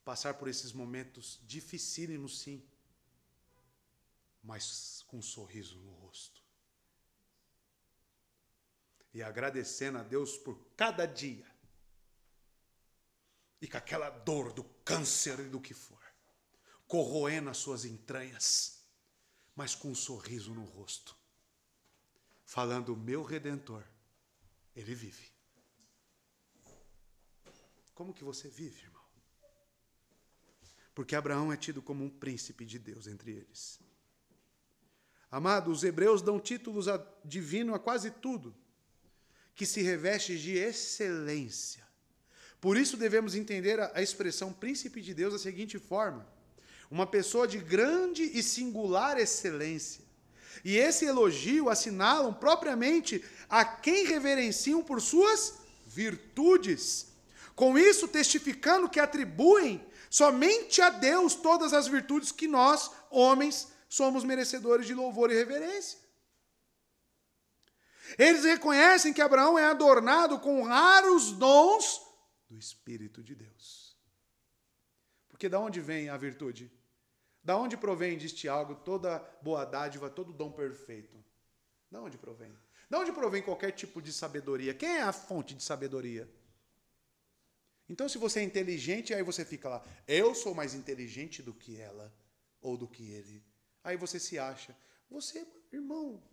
passar por esses momentos dificílimos, sim, mas com um sorriso no rosto. E agradecendo a Deus por cada dia. E com aquela dor do câncer e do que for, corroendo as suas entranhas, mas com um sorriso no rosto, falando, o meu Redentor, ele vive. Como que você vive, irmão? Porque Abraão é tido como um príncipe de Deus entre eles. Amados, os hebreus dão títulos divinos a quase tudo, que se reveste de excelência. Por isso devemos entender a expressão príncipe de Deus da seguinte forma: uma pessoa de grande e singular excelência. E esse elogio assinalam propriamente a quem reverenciam por suas virtudes. Com isso, testificando que atribuem somente a Deus todas as virtudes que nós, homens, somos merecedores de louvor e reverência. Eles reconhecem que Abraão é adornado com raros dons do Espírito de Deus. Porque da onde vem a virtude? Da onde provém, diz algo, toda boa dádiva, todo dom perfeito? Da onde provém? Da onde provém qualquer tipo de sabedoria? Quem é a fonte de sabedoria? Então, se você é inteligente, aí você fica lá, eu sou mais inteligente do que ela, ou do que ele. Aí você se acha, você, irmão,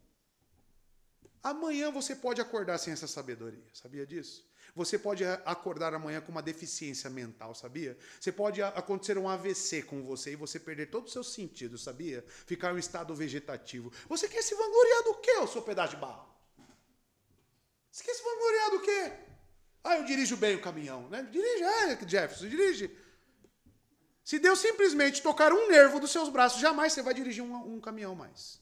amanhã você pode acordar sem essa sabedoria, sabia disso? Você pode acordar amanhã com uma deficiência mental, sabia? Você pode acontecer um AVC com você e você perder todos os seus sentidos, sabia? Ficar em um estado vegetativo. Você quer se vangloriar do quê, ô seu pedaço de barro? Você quer se vangloriar do quê? Ah, eu dirijo bem o caminhão, né? Dirige, Jefferson, dirige. Se Deus simplesmente tocar um nervo dos seus braços, jamais você vai dirigir um caminhão mais.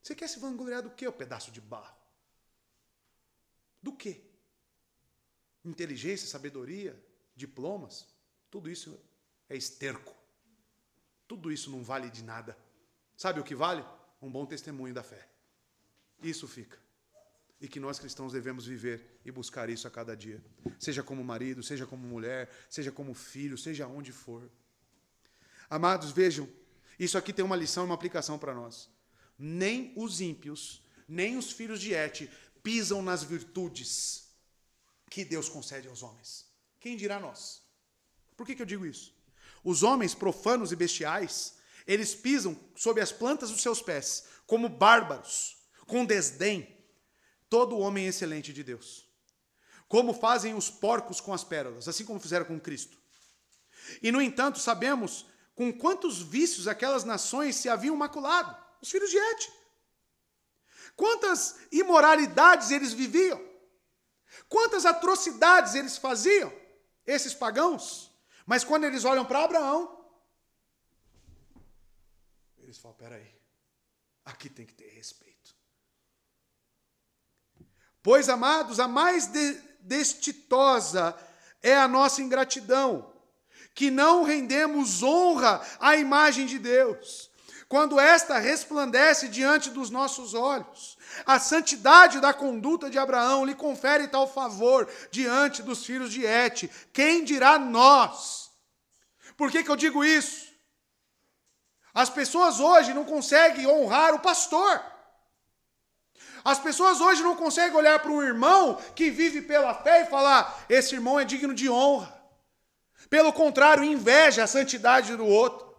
Você quer se vangloriar do quê, ô pedaço de barro? Do quê? Inteligência, sabedoria, diplomas, tudo isso é esterco. Tudo isso não vale de nada. Sabe o que vale? Um bom testemunho da fé. Isso fica. E que nós cristãos devemos viver e buscar isso a cada dia. Seja como marido, seja como mulher, seja como filho, seja onde for. Amados, vejam, isso aqui tem uma lição e uma aplicação para nós. Nem os ímpios, nem os filhos de Et pisam nas virtudes que Deus concede aos homens. Quem dirá nós? Por que eu digo isso? Os homens profanos e bestiais, eles pisam sob as plantas dos seus pés, como bárbaros, com desdém, todo homem excelente de Deus. Como fazem os porcos com as pérolas, assim como fizeram com Cristo. E, no entanto, sabemos com quantos vícios aquelas nações se haviam maculado. Os filhos de Et. Quantas imoralidades eles viviam. Quantas atrocidades eles faziam, esses pagãos. Mas quando eles olham para Abraão, eles falam, peraí, aqui tem que ter respeito. Pois, amados, a mais destitosa é a nossa ingratidão, que não rendemos honra à imagem de Deus, quando esta resplandece diante dos nossos olhos. A santidade da conduta de Abraão lhe confere tal favor diante dos filhos de Et. Quem dirá nós? Por que eu digo isso? As pessoas hoje não conseguem honrar o pastor. As pessoas hoje não conseguem olhar para um irmão que vive pela fé e falar, esse irmão é digno de honra. Pelo contrário, inveja a santidade do outro.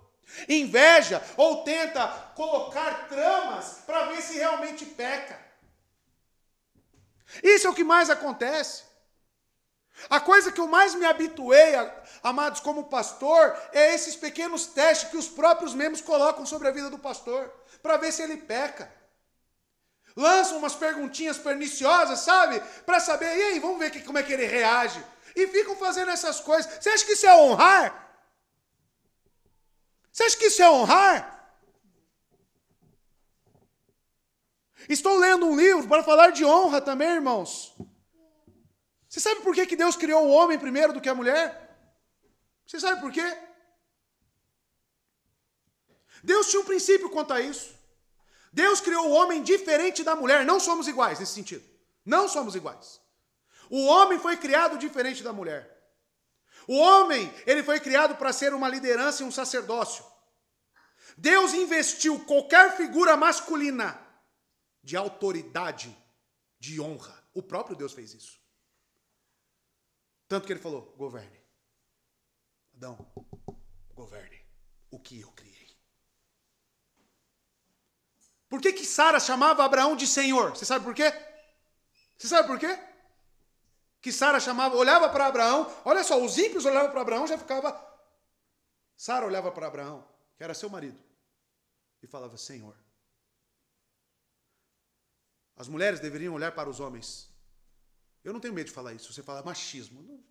Inveja ou tenta colocar tramas para ver se realmente peca. Isso é o que mais acontece. A coisa que eu mais me habituei, amados, como pastor, é esses pequenos testes que os próprios membros colocam sobre a vida do pastor, para ver se ele peca. Lançam umas perguntinhas perniciosas, sabe? Para saber, e aí, vamos ver como é que ele reage. E ficam fazendo essas coisas. Você acha que isso é honrar? Você acha que isso é honrar? Estou lendo um livro para falar de honra também, irmãos. Você sabe por que Deus criou o homem primeiro do que a mulher? Você sabe por quê? Deus tinha um princípio quanto a isso. Deus criou o homem diferente da mulher. Não somos iguais nesse sentido. Não somos iguais. O homem foi criado diferente da mulher. O homem, ele foi criado para ser uma liderança e um sacerdócio. Deus investiu qualquer figura masculina de autoridade, de honra. O próprio Deus fez isso. Tanto que ele falou, governe. Adão, governe o que eu criei. Por que Sara chamava Abraão de Senhor? Você sabe por quê? Você sabe por quê? Que Sara chamava, olhava para Abraão, olha só, os ímpios olhavam para Abraão, já ficava... Sara olhava para Abraão, que era seu marido, e falava, Senhor. As mulheres deveriam olhar para os homens. Eu não tenho medo de falar isso, você fala machismo. Não,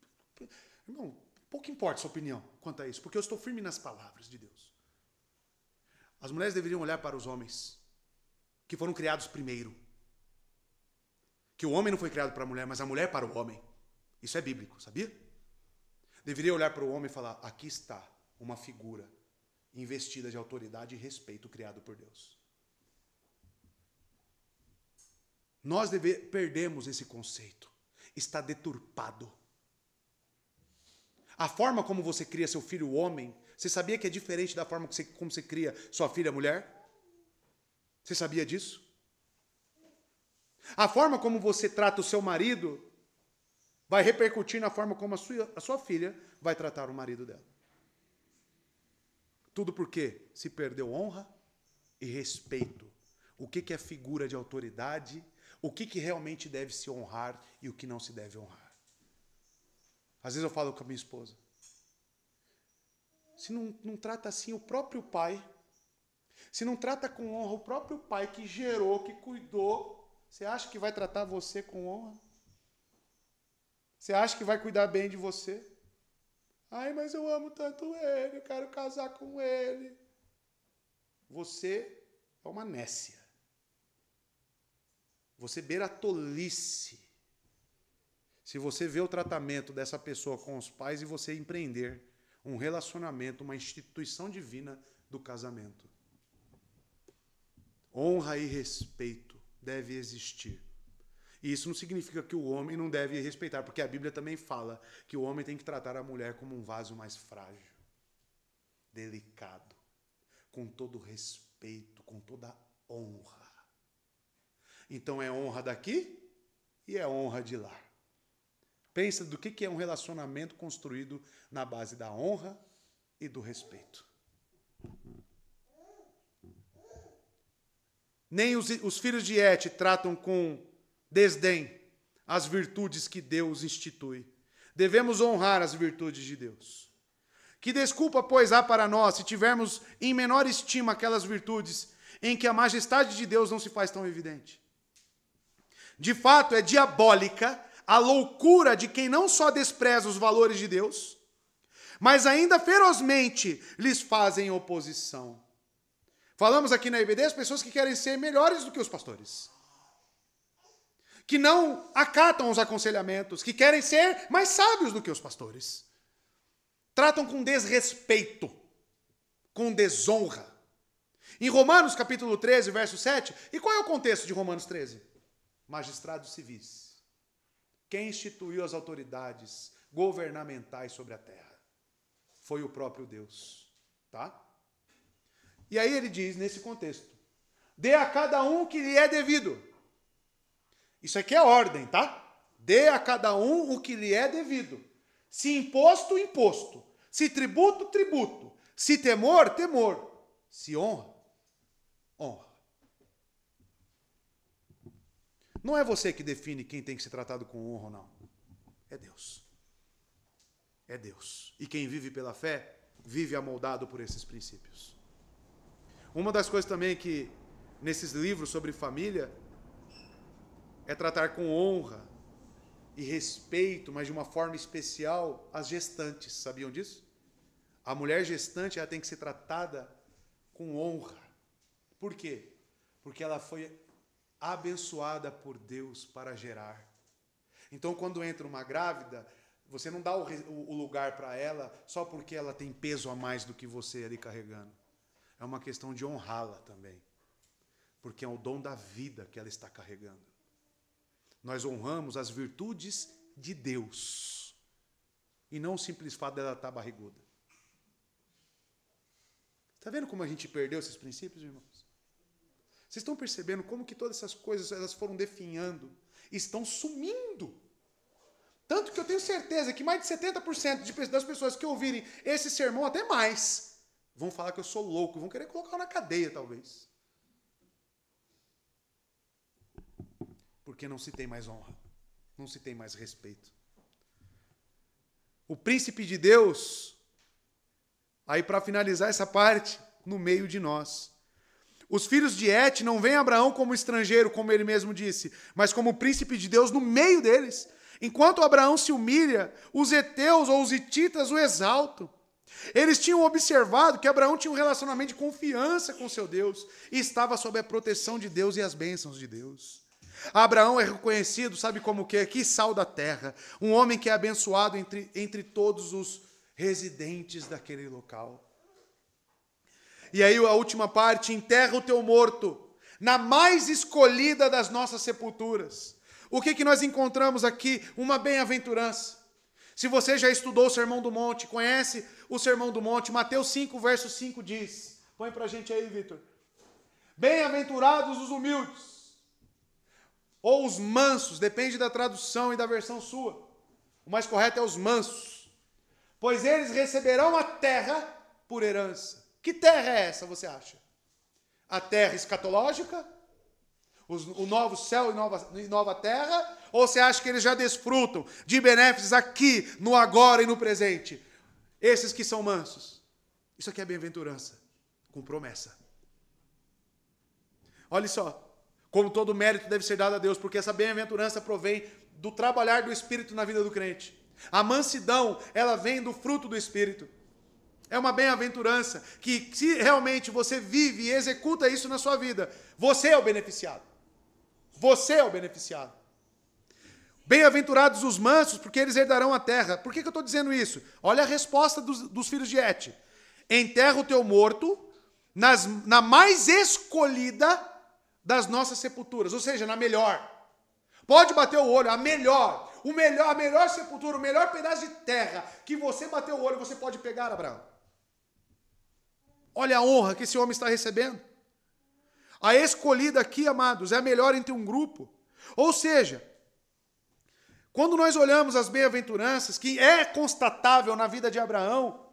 irmão, pouco importa a sua opinião quanto a isso, porque eu estou firme nas palavras de Deus. As mulheres deveriam olhar para os homens, que foram criados primeiro. Que o homem não foi criado para a mulher, mas a mulher para o homem. Isso é bíblico, sabia? Deveria olhar para o homem e falar, aqui está uma figura investida de autoridade e respeito criado por Deus. Nós perdemos esse conceito. Está deturpado. A forma como você cria seu filho homem, você sabia que é diferente da forma como você cria sua filha mulher? Você sabia disso? A forma como você trata o seu marido vai repercutir na forma como a sua filha vai tratar o marido dela. Tudo porque se perdeu honra e respeito. O que é figura de autoridade? O que realmente deve se honrar e o que não se deve honrar? Às vezes eu falo com a minha esposa. Se não trata assim o próprio pai, se não trata com honra o próprio pai que gerou, que cuidou, você acha que vai tratar você com honra? Você acha que vai cuidar bem de você? Ai, mas eu amo tanto ele, eu quero casar com ele. Você é uma nécia. Você beira a tolice. Se você vê o tratamento dessa pessoa com os pais e você empreender um relacionamento, uma instituição divina do casamento. Honra e respeito deve existir. E isso não significa que o homem não deve respeitar, porque a Bíblia também fala que o homem tem que tratar a mulher como um vaso mais frágil, delicado, com todo respeito, com toda honra. Então é honra daqui e é honra de lá. Pensa do que é um relacionamento construído na base da honra e do respeito. Nem os filhos de Et tratam com desdém as virtudes que Deus institui. Devemos honrar as virtudes de Deus. Que desculpa, pois, há para nós se tivermos em menor estima aquelas virtudes em que a majestade de Deus não se faz tão evidente? De fato, é diabólica a loucura de quem não só despreza os valores de Deus, mas ainda ferozmente lhes fazem oposição. Falamos aqui na IBD as pessoas que querem ser melhores do que os pastores. Que não acatam os aconselhamentos, que querem ser mais sábios do que os pastores. Tratam com desrespeito, com desonra. Em Romanos capítulo 13, verso 7, e qual é o contexto de Romanos 13? Magistrados civis. Quem instituiu as autoridades governamentais sobre a terra? Foi o próprio Deus. Tá? E aí ele diz, nesse contexto, dê a cada um o que lhe é devido. Isso aqui é ordem, tá? Dê a cada um o que lhe é devido. Se imposto, imposto. Se tributo, tributo. Se temor, temor. Se honra, honra. Não é você que define quem tem que ser tratado com honra ou não. É Deus. É Deus. E quem vive pela fé, vive amoldado por esses princípios. Uma das coisas também que, nesses livros sobre família, é tratar com honra e respeito, mas de uma forma especial, as gestantes. Sabiam disso? A mulher gestante, ela tem que ser tratada com honra. Por quê? Porque ela foi abençoada por Deus para gerar. Então, quando entra uma grávida, você não dá o lugar para ela só porque ela tem peso a mais do que você ali carregando. É uma questão de honrá-la também. Porque é o dom da vida que ela está carregando. Nós honramos as virtudes de Deus. E não o simples fato dela estar barriguda. Está vendo como a gente perdeu esses princípios, irmãos? Vocês estão percebendo como que todas essas coisas elas foram definhando, estão sumindo. Tanto que eu tenho certeza que mais de 70% das pessoas que ouvirem esse sermão, até mais, vão falar que eu sou louco, vão querer colocar na cadeia, talvez. Porque não se tem mais honra, não se tem mais respeito. O príncipe de Deus, aí para finalizar essa parte, no meio de nós. Os filhos de Et não veem Abraão como estrangeiro, como ele mesmo disse, mas como príncipe de Deus no meio deles. Enquanto Abraão se humilha, os heteus ou os hititas o exaltam. Eles tinham observado que Abraão tinha um relacionamento de confiança com seu Deus e estava sob a proteção de Deus e as bênçãos de Deus. Abraão é reconhecido, sabe como que é? Que sal da terra, um homem que é abençoado entre todos os residentes daquele local. E aí a última parte, enterra o teu morto na mais escolhida das nossas sepulturas. O que nós encontramos aqui? Uma bem-aventurança. Se você já estudou o Sermão do Monte, conhece o Sermão do Monte, Mateus 5, verso 5 diz, põe pra gente aí, Vitor. Bem-aventurados os humildes, ou os mansos, depende da tradução e da versão sua. O mais correto é os mansos, pois eles receberão a terra por herança. Que terra é essa, você acha? A terra escatológica? O novo céu e nova terra? Ou você acha que eles já desfrutam de benefícios aqui, no agora e no presente? Esses que são mansos. Isso aqui é bem-aventurança, com promessa. Olha só, como todo mérito deve ser dado a Deus, porque essa bem-aventurança provém do trabalhar do Espírito na vida do crente. A mansidão, ela vem do fruto do Espírito. É uma bem-aventurança que, se realmente você vive e executa isso na sua vida, você é o beneficiado. Você é o beneficiado. Bem-aventurados os mansos, porque eles herdarão a terra. Por que eu estou dizendo isso? Olha a resposta dos filhos de Et. Enterra o teu morto na mais escolhida das nossas sepulturas, ou seja, na melhor. Pode bater o olho, a melhor sepultura, o melhor pedaço de terra que você bater o olho, você pode pegar, Abraão. Olha a honra que esse homem está recebendo. A escolhida aqui, amados, é a melhor entre um grupo. Ou seja, quando nós olhamos as bem-aventuranças, que é constatável na vida de Abraão,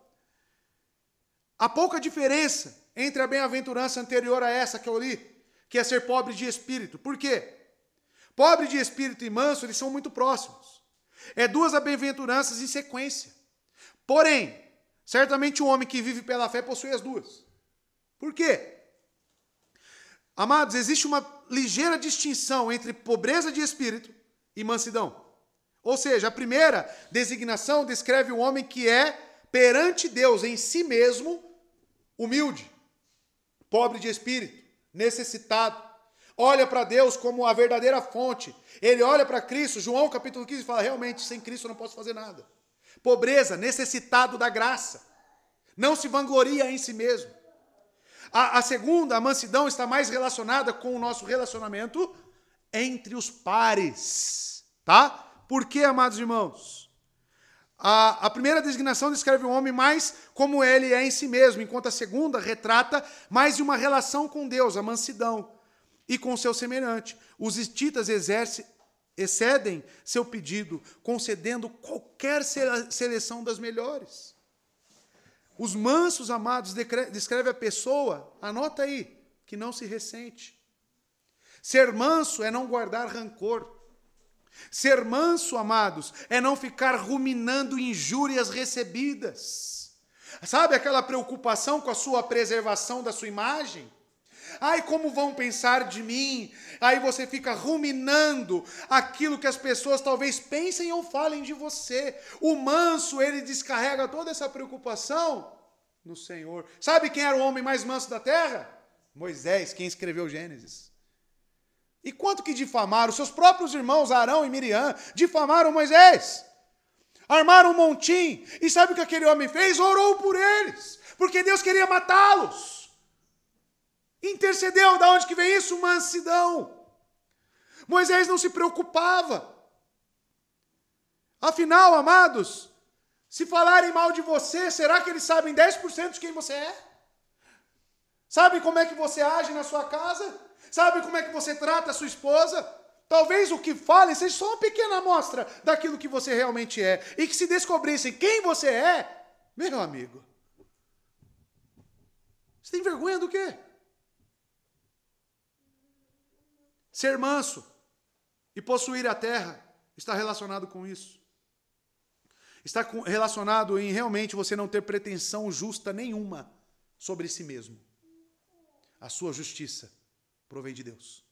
há pouca diferença entre a bem-aventurança anterior a essa que eu li, que é ser pobre de espírito. Por quê? Pobre de espírito e manso, eles são muito próximos. É duas bem-aventuranças em sequência. Porém, certamente um homem que vive pela fé possui as duas. Por quê? Amados, existe uma ligeira distinção entre pobreza de espírito e mansidão. Ou seja, a primeira designação descreve o homem que é, perante Deus, em si mesmo, humilde, pobre de espírito, necessitado. Olha para Deus como a verdadeira fonte. Ele olha para Cristo, João capítulo 15, fala, realmente, sem Cristo eu não posso fazer nada. Pobreza, necessitado da graça. Não se vangloria em si mesmo. A segunda, a mansidão, está mais relacionada com o nosso relacionamento entre os pares. Tá? Por quê, amados irmãos? A primeira designação descreve o homem mais como ele é em si mesmo, enquanto a segunda retrata mais de uma relação com Deus, a mansidão, e com o seu semelhante. Os hititas excedem seu pedido, concedendo qualquer seleção das melhores. Os mansos, amados, descreve a pessoa, anota aí, que não se ressente. Ser manso é não guardar rancor. Ser manso, amados, é não ficar ruminando injúrias recebidas. Sabe aquela preocupação com a sua preservação da sua imagem? Ai, como vão pensar de mim? Aí você fica ruminando aquilo que as pessoas talvez pensem ou falem de você. O manso, ele descarrega toda essa preocupação no Senhor. Sabe quem era o homem mais manso da terra? Moisés, quem escreveu Gênesis. E quanto que difamaram? Seus próprios irmãos, Arão e Miriam, difamaram Moisés. Armaram um montim. E sabe o que aquele homem fez? Orou por eles. Porque Deus queria matá-los. Intercedeu. Da onde que vem isso? Mansidão. Moisés não se preocupava. Afinal, amados, se falarem mal de você, será que eles sabem 10% de quem você é? Sabem como é que você age na sua casa? Sabe como é que você trata a sua esposa? Talvez o que falem seja só uma pequena amostra daquilo que você realmente é. E que se descobrissem quem você é, meu amigo, você tem vergonha do quê? Ser manso e possuir a terra está relacionado com isso. Está relacionado em realmente você não ter pretensão justa nenhuma sobre si mesmo. A sua justiça provém de Deus.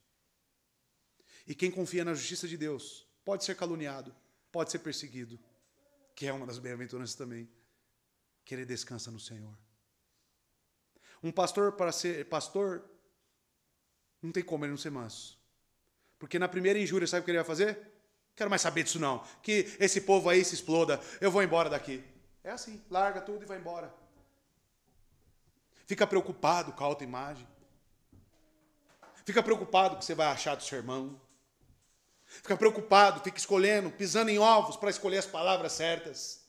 E quem confia na justiça de Deus pode ser caluniado, pode ser perseguido, que é uma das bem-aventuranças também, que ele descansa no Senhor. Um pastor, para ser pastor, não tem como ele não ser manso. Porque na primeira injúria, sabe o que ele vai fazer? Quero mais saber disso não. Que esse povo aí se exploda, eu vou embora daqui. É assim, larga tudo e vai embora. Fica preocupado com a autoimagem. Fica preocupado com o que você vai achar do sermão. Fica preocupado, fica escolhendo, pisando em ovos para escolher as palavras certas.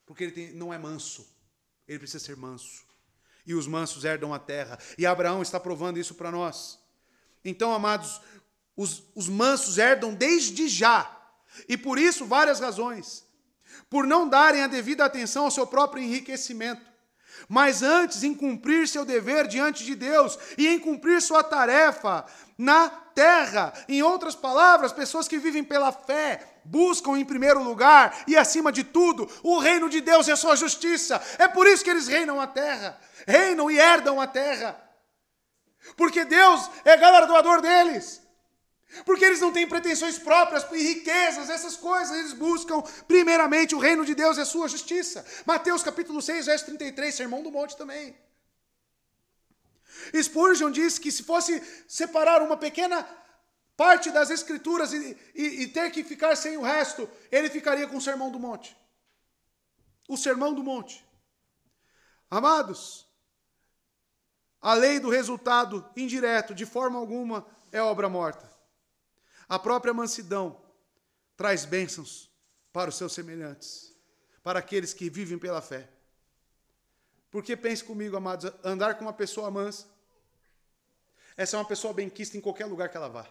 Porque ele não é manso. Ele precisa ser manso. E os mansos herdam a terra. E Abraão está provando isso para nós. Então, amados, os mansos herdam desde já. E por isso, várias razões. Por não darem a devida atenção ao seu próprio enriquecimento. Mas antes em cumprir seu dever diante de Deus e em cumprir sua tarefa na terra. Em outras palavras, pessoas que vivem pela fé, buscam em primeiro lugar e acima de tudo o reino de Deus e a sua justiça. É por isso que eles reinam a terra, reinam e herdam a terra. Porque Deus é galardoador deles. Porque eles não têm pretensões próprias e riquezas, essas coisas. Eles buscam primeiramente o reino de Deus e a sua justiça. Mateus capítulo 6, verso 33, Sermão do Monte também. Spurgeon diz que se fosse separar uma pequena parte das Escrituras e ter que ficar sem o resto, ele ficaria com o Sermão do Monte. O Sermão do Monte. Amados, a lei do resultado indireto, de forma alguma, é obra morta. A própria mansidão traz bênçãos para os seus semelhantes, para aqueles que vivem pela fé. Porque pense comigo, amados, andar com uma pessoa mansa, essa é uma pessoa benquista em qualquer lugar que ela vá.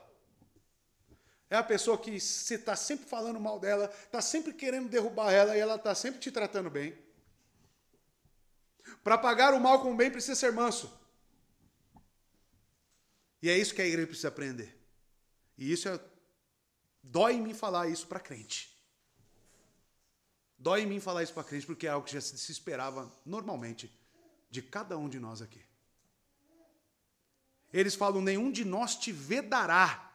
É a pessoa que você está sempre falando mal dela, está sempre querendo derrubar ela e ela está sempre te tratando bem. Para pagar o mal com o bem precisa ser manso. E é isso que a igreja precisa aprender. E isso dói em mim falar isso para crente. Dói em mim falar isso para crente, porque é algo que já se esperava normalmente de cada um de nós aqui. Eles falam, nenhum de nós te vedará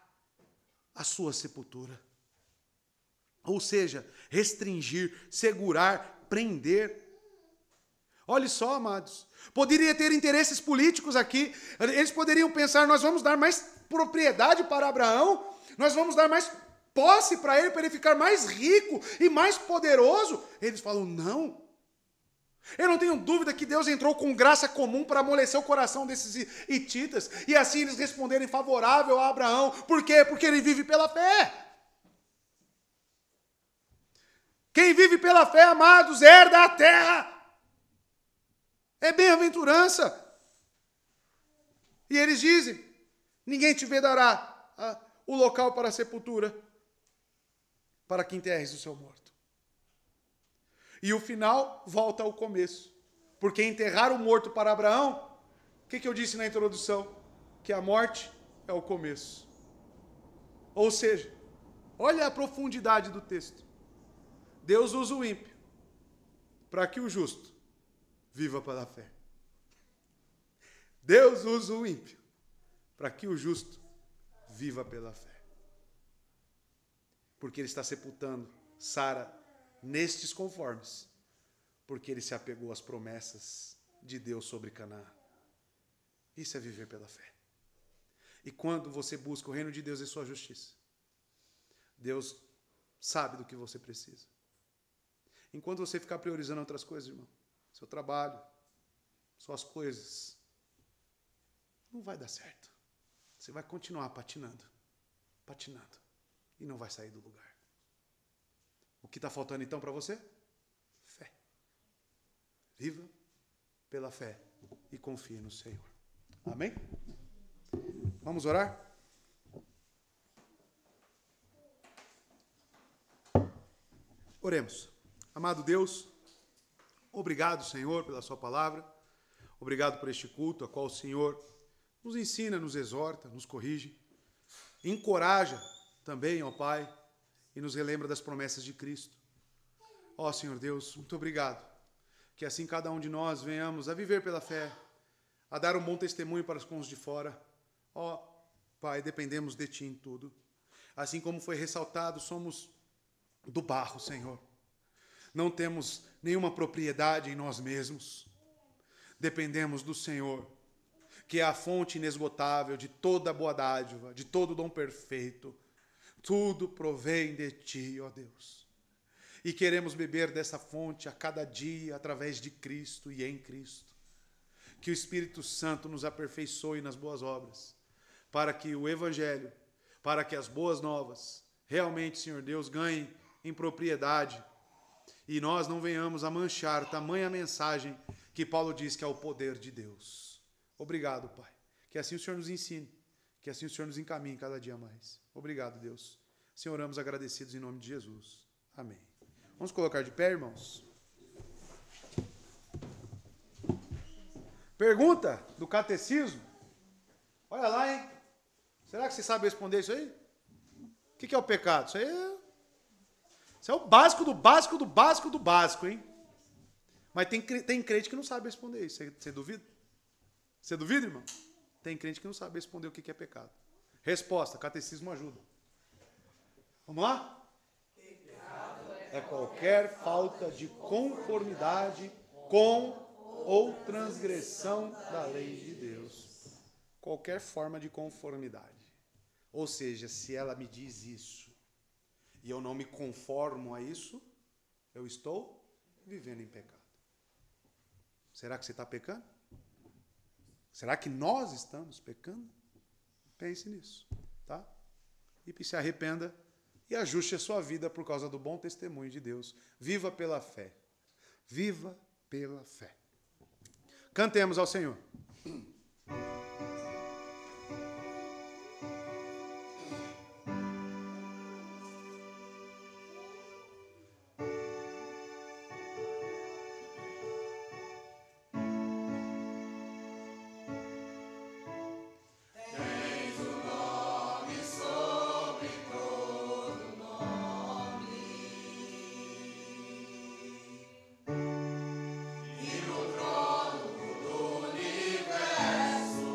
a sua sepultura. Ou seja, restringir, segurar, prender. Olhe só, amados. Poderia ter interesses políticos aqui. Eles poderiam pensar, nós vamos dar mais propriedade para Abraão, nós vamos dar mais posse para ele ficar mais rico e mais poderoso. Eles falam, não. Eu não tenho dúvida que Deus entrou com graça comum para amolecer o coração desses hititas, e assim eles responderem favorável a Abraão. Por quê? Porque ele vive pela fé. Quem vive pela fé, amados, herda a terra. É bem-aventurança. E eles dizem, ninguém te vedará o local para a sepultura, para que enterres o seu morto. E o final volta ao começo. Porque enterrar o morto para Abraão, o que eu disse na introdução? Que a morte é o começo. Ou seja, olha a profundidade do texto. Deus usa o ímpio para que o justo viva pela fé. Deus usa o ímpio para que o justo viva pela fé. Porque ele está sepultando Sara nestes conformes, porque ele se apegou às promessas de Deus sobre Canaã. Isso é viver pela fé. E quando você busca o reino de Deus e sua justiça, Deus sabe do que você precisa. Enquanto você ficar priorizando outras coisas, irmão, seu trabalho, suas coisas, não vai dar certo. Você vai continuar patinando, e não vai sair do lugar. O que está faltando então para você? Fé. Viva pela fé e confie no Senhor. Amém? Vamos orar? Oremos. Amado Deus, obrigado, Senhor, pela sua palavra. Obrigado por este culto, a qual o Senhor nos ensina, nos exorta, nos corrige, encoraja também, ó Pai, e nos relembra das promessas de Cristo. Ó Senhor Deus, muito obrigado. Que assim cada um de nós venhamos a viver pela fé, a dar um bom testemunho para os de fora. Ó Pai, dependemos de Ti em tudo. Assim como foi ressaltado, somos do barro, Senhor. Não temos nenhuma propriedade em nós mesmos. Dependemos do Senhor, que é a fonte inesgotável de toda boa dádiva, de todo dom perfeito. Tudo provém de Ti, ó Deus. E queremos beber dessa fonte a cada dia, através de Cristo e em Cristo. Que o Espírito Santo nos aperfeiçoe nas boas obras, para que o Evangelho, para que as boas novas, realmente, Senhor Deus, ganhem em propriedade, e nós não venhamos a manchar tamanha mensagem que Paulo diz que é o poder de Deus. Obrigado, Pai. Que assim o Senhor nos ensine, que assim o Senhor nos encaminhe cada dia mais. Obrigado, Deus. Senhor, oramos agradecidos em nome de Jesus. Amém. Vamos colocar de pé, irmãos? Pergunta do catecismo. Olha lá, hein? Será que você sabe responder isso aí? O que é o pecado? Isso é o básico do básico do básico do básico, hein? Mas tem crente que não sabe responder isso. Você duvida? Você duvida, irmão? Tem crente que não sabe responder o que é pecado. Resposta, catecismo ajuda. Vamos lá? Pecado é qualquer falta de conformidade com ou transgressão da lei de Deus. Qualquer forma de conformidade. Ou seja, se ela me diz isso e eu não me conformo a isso, eu estou vivendo em pecado. Será que você está pecando? Será que nós estamos pecando? Pense nisso, tá? E se arrependa e ajuste a sua vida por causa do bom testemunho de Deus. Viva pela fé. Viva pela fé. Cantemos ao Senhor. E no trono do universo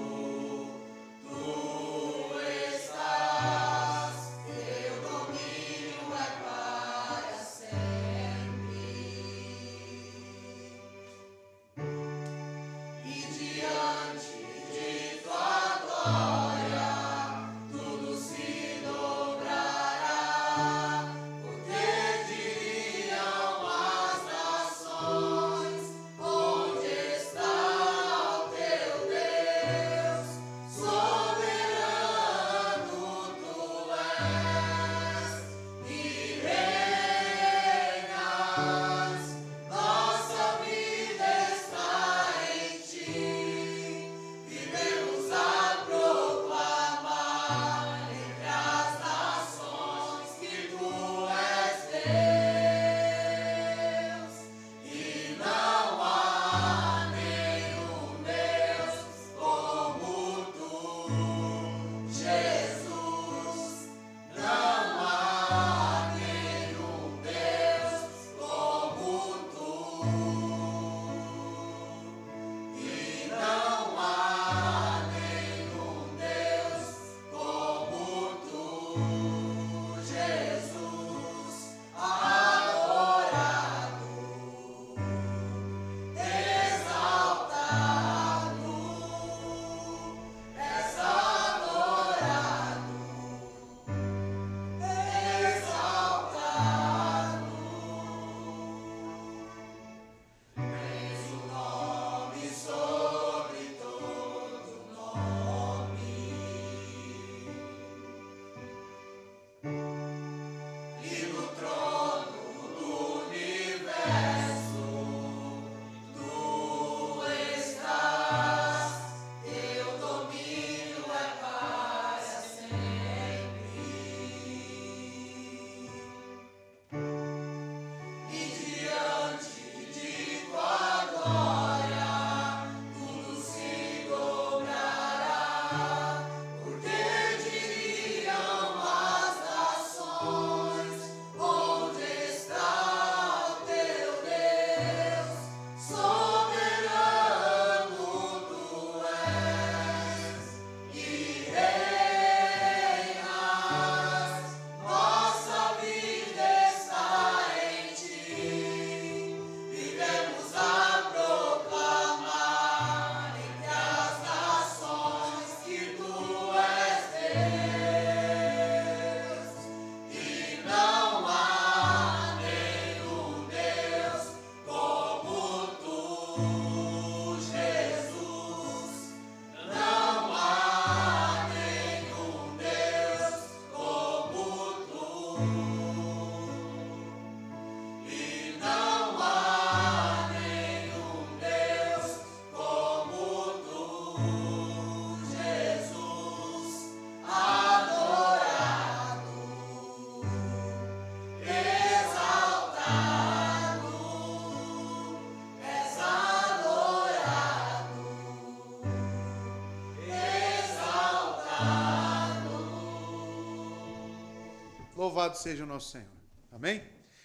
Louvado seja o nosso Senhor. Amém?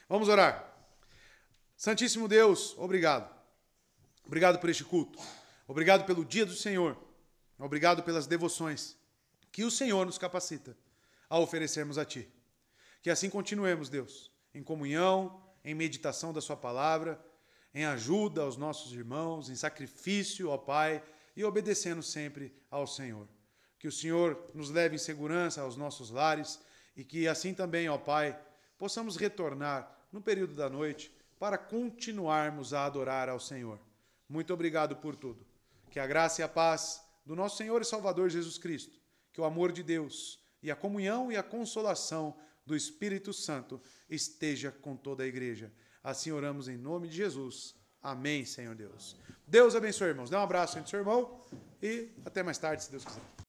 Vamos orar. Santíssimo Deus, obrigado. Obrigado por este culto. Obrigado pelo dia do Senhor. Obrigado pelas devoções que o Senhor nos capacita a oferecermos a Ti. Que assim continuemos, Deus, em comunhão, em meditação da Sua palavra, em ajuda aos nossos irmãos, em sacrifício, ó Pai, e obedecendo sempre ao Senhor. Que o Senhor nos leve em segurança aos nossos lares e que assim também, ó Pai, possamos retornar no período da noite para continuarmos a adorar ao Senhor. Muito obrigado por tudo. Que a graça e a paz do nosso Senhor e Salvador Jesus Cristo, que o amor de Deus e a comunhão e a consolação do Espírito Santo esteja com toda a igreja. Assim oramos em nome de Jesus. Amém, Senhor Deus. Deus abençoe, irmãos. Dê um abraço entre o seu irmão e até mais tarde, se Deus quiser.